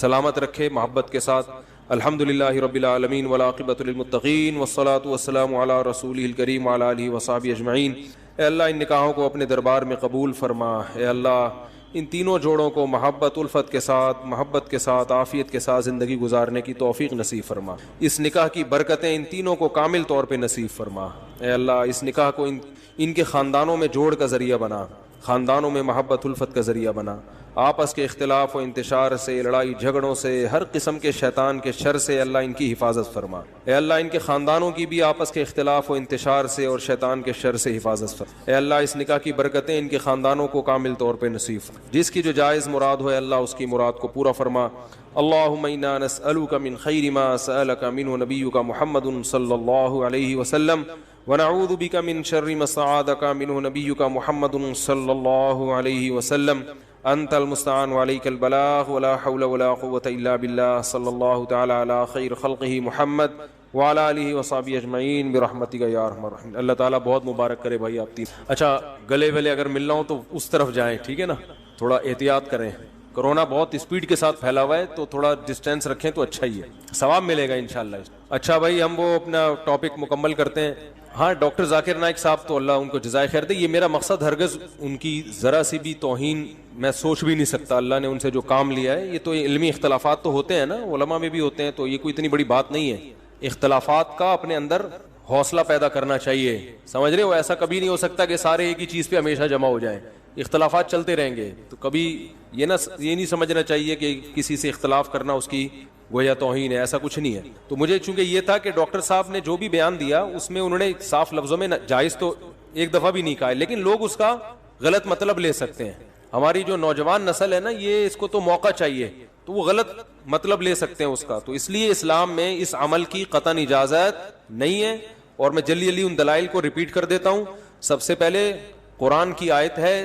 سلامت رکھے محبت کے ساتھ. الحمدللہ رب العالمین والعاقبۃ للمتقین والصلاۃ والسلام علی رسولہ الکریم وعلی آلہ وصحبہ اجمعین. اے اللہ ان نکاحوں کو اپنے دربار میں قبول فرما. اے اللہ ان تینوں جوڑوں کو محبت الفت کے ساتھ عافیت کے ساتھ زندگی گزارنے کی توفیق نصیب فرما. اس نکاح کی برکتیں ان تینوں کو کامل طور پہ نصیب فرما. اے اللہ اس نکاح کو ان کے خاندانوں میں جوڑ کا ذریعہ بنا، خاندانوں میں محبت الفت کا ذریعہ بنا. آپس کے اختلاف و انتشار سے، لڑائی جھگڑوں سے، ہر قسم کے شیطان کے شر سے اللہ ان کی حفاظت فرما. اے اللہ ان کے خاندانوں کی بھی آپس کے اختلاف و انتشار سے اور شیطان کے شر سے حفاظت فرما. اے اللہ اس نکاح کی برکتیں ان کے خاندانوں کو کامل طور پہ نصیب فرما. جس کی جو جائز مراد ہو اے اللہ اس کی مراد کو پورا فرما. اللہم انا نسألک من خیر ما سألک منہ نبیک محمد صلی اللہ علیہ وسلم ونعوذ بک من شر ما استعاذک منہ نبیک محمد صلی اللہ علیہ وسلم. انت المستعان وعلیک البلاغ ولا حول ولا قوة الا باللہ. صلی اللہ تعالی علی خیر خلقہ محمد وعلی آلہ وصحبہ اجمعین برحمتک یا ارحم الراحمین. اللہ تعالیٰ بہت مبارک کرے بھائی آپ تین. اچھا گلے ویلے اگر ملنا ہو تو اس طرف جائیں ٹھیک ہے نا، تھوڑا احتیاط کریں. کرونا بہت اسپیڈ کے ساتھ پھیلا ہوا ہے تو تھوڑا ڈسٹینس رکھیں تو اچھا ہی ہے، ثواب ملے گا انشاءاللہ. اچھا بھائی ہم وہ اپنا ٹاپک مکمل کرتے ہیں. ہاں ڈاکٹر ذاکر نائک صاحب تو اللہ ان کو جزائے خیر دے. یہ میرا مقصد ہرگز ان کی ذرا سی بھی توہین میں سوچ بھی نہیں سکتا. اللہ نے ان سے جو کام لیا ہے، یہ تو علمی اختلافات تو ہوتے ہیں نا، علماء میں بھی ہوتے ہیں، تو یہ کوئی اتنی بڑی بات نہیں ہے. اختلافات کا اپنے اندر حوصلہ پیدا کرنا چاہیے، سمجھ رہے ہو. ایسا کبھی نہیں ہو سکتا کہ سارے ایک ہی چیز پہ ہمیشہ جمع ہو جائیں. اختلافات چلتے رہیں گے تو کبھی یہ نہیں سمجھنا چاہیے کہ کسی سے اختلاف کرنا اس کی گویا توہین ہے. ایسا کچھ نہیں ہے. تو مجھے چونکہ یہ تھا کہ ڈاکٹر صاحب نے جو بھی بیان دیا اس میں انہوں نے صاف لفظوں میں جائز تو ایک دفعہ بھی نہیں کہا ہے، لیکن لوگ اس کا غلط مطلب لے سکتے ہیں. ہماری جو نوجوان نسل ہے نا, یہ اس کو تو موقع چاہیے, تو وہ غلط مطلب لے سکتے ہیں اس کا. تو اس لیے اسلام میں اس عمل کی قطعاً اجازت نہیں ہے. اور میں جلدی جلدی ان دلائل کو ریپیٹ کر دیتا ہوں. سب سے پہلے قرآن کی آیت ہے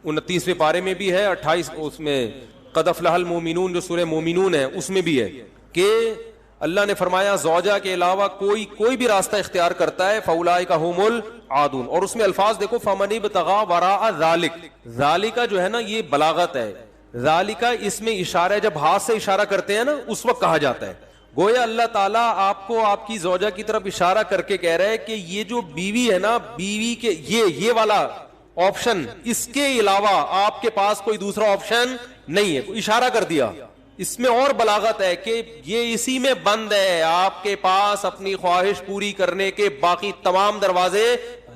29ویں پارے میں بھی ہے, 28 اس میں قد افلح المومنون جو سورہ مومنون ہے اس میں بھی ہے کہ اللہ نے فرمایا زوجہ کے علاوہ کوئی بھی راستہ اختیار کرتا ہے فاولئک هم العادون. اور اس میں الفاظ دیکھو فمن ابتغى وراء ذلک, ذالک جو ہے نا یہ بلاغت ہے, ذالک اس میں اشارہ ہے, جب ہاتھ سے اشارہ کرتے ہیں نا اس وقت کہا جاتا ہے. گویا اللہ تعالیٰ آپ کو آپ کی زوجہ کی طرف اشارہ کر کے کہہ رہے ہیں کہ یہ جو بیوی ہے نا, بیوی کے یہ والا آپشن, اس کے علاوہ آپ کے پاس کوئی دوسرا آپشن نہیں ہے. اشارہ کر دیا. اس میں اور بلاغت ہے کہ یہ اسی میں بند ہے, آپ کے پاس اپنی خواہش پوری کرنے کے باقی تمام دروازے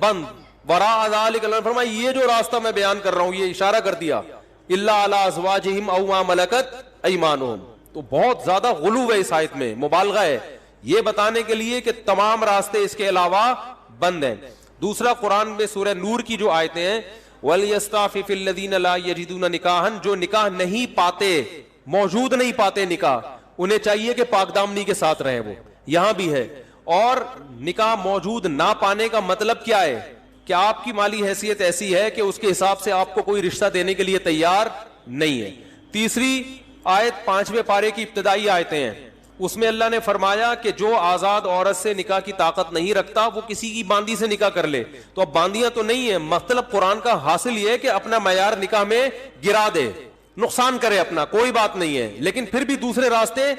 بند. وراء ذلک اللہ نے فرمایا یہ جو راستہ میں بیان کر رہا ہوں یہ اشارہ کر دیا, الا علی ازواجہم او ما ملکت ایمانہم. تو بہت زیادہ غلو ہے اس آیت میں, مبالغہ ہے یہ بتانے کے لیے کہ تمام راستے اس کے علاوہ بند ہیں. دوسرا قرآن میں سورہ نور کی جو آیتیں ہیں وَلْيَسْتَعْفِفِ الَّذِينَ لَا يَجِدُونَ نِكَاحًا, جو نکاح نہیں پاتے, موجود نہیں پاتے نکاح, انہیں چاہیے کہ پاک دامنی کے ساتھ رہیں. وہ یہاں بھی ہے. اور نکاح موجود نہ پانے کا مطلب کیا ہے کہ آپ کی مالی حیثیت ایسی ہے کہ اس کے حساب سے آپ کو کوئی رشتہ دینے کے لیے تیار نہیں ہے. تیسری آیت 5ویں پارے کی ابتدائی آیتیں ہیں, اس میں اللہ نے فرمایا کہ جو آزاد عورت سے نکاح کی طاقت نہیں رکھتا وہ کسی کی باندی سے نکاح کر لے. تو اب باندیاں تو نہیں ہے, مطلب قرآن کا حاصل یہ ہے کہ اپنا معیار نکاح میں گرا دے, نقصان کرے اپنا, کوئی بات نہیں ہے, لیکن پھر بھی دوسرے راستے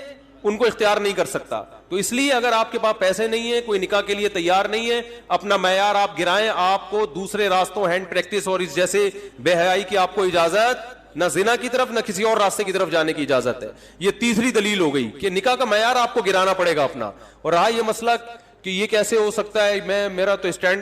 ان کو اختیار نہیں کر سکتا. تو اس لیے اگر آپ کے پاس پیسے نہیں ہیں, کوئی نکاح کے لیے تیار نہیں ہے, اپنا معیار آپ گرائیں, آپ کو دوسرے راستوں ہینڈ پریکٹس اور اس جیسے بے حیائی کی آپ کو اجازت, نہ زنا کی طرف نہ کسی اور راستے کی طرف جانے کی اجازت ہے. یہ تیسری دلیل ہو گئی کہ نکاح کا معیار آپ کو گرانا پڑے گا اپنا. اور رہا یہ مسئلہ کہ یہ کیسے ہو سکتا ہے, میرا تو اسٹینڈرڈ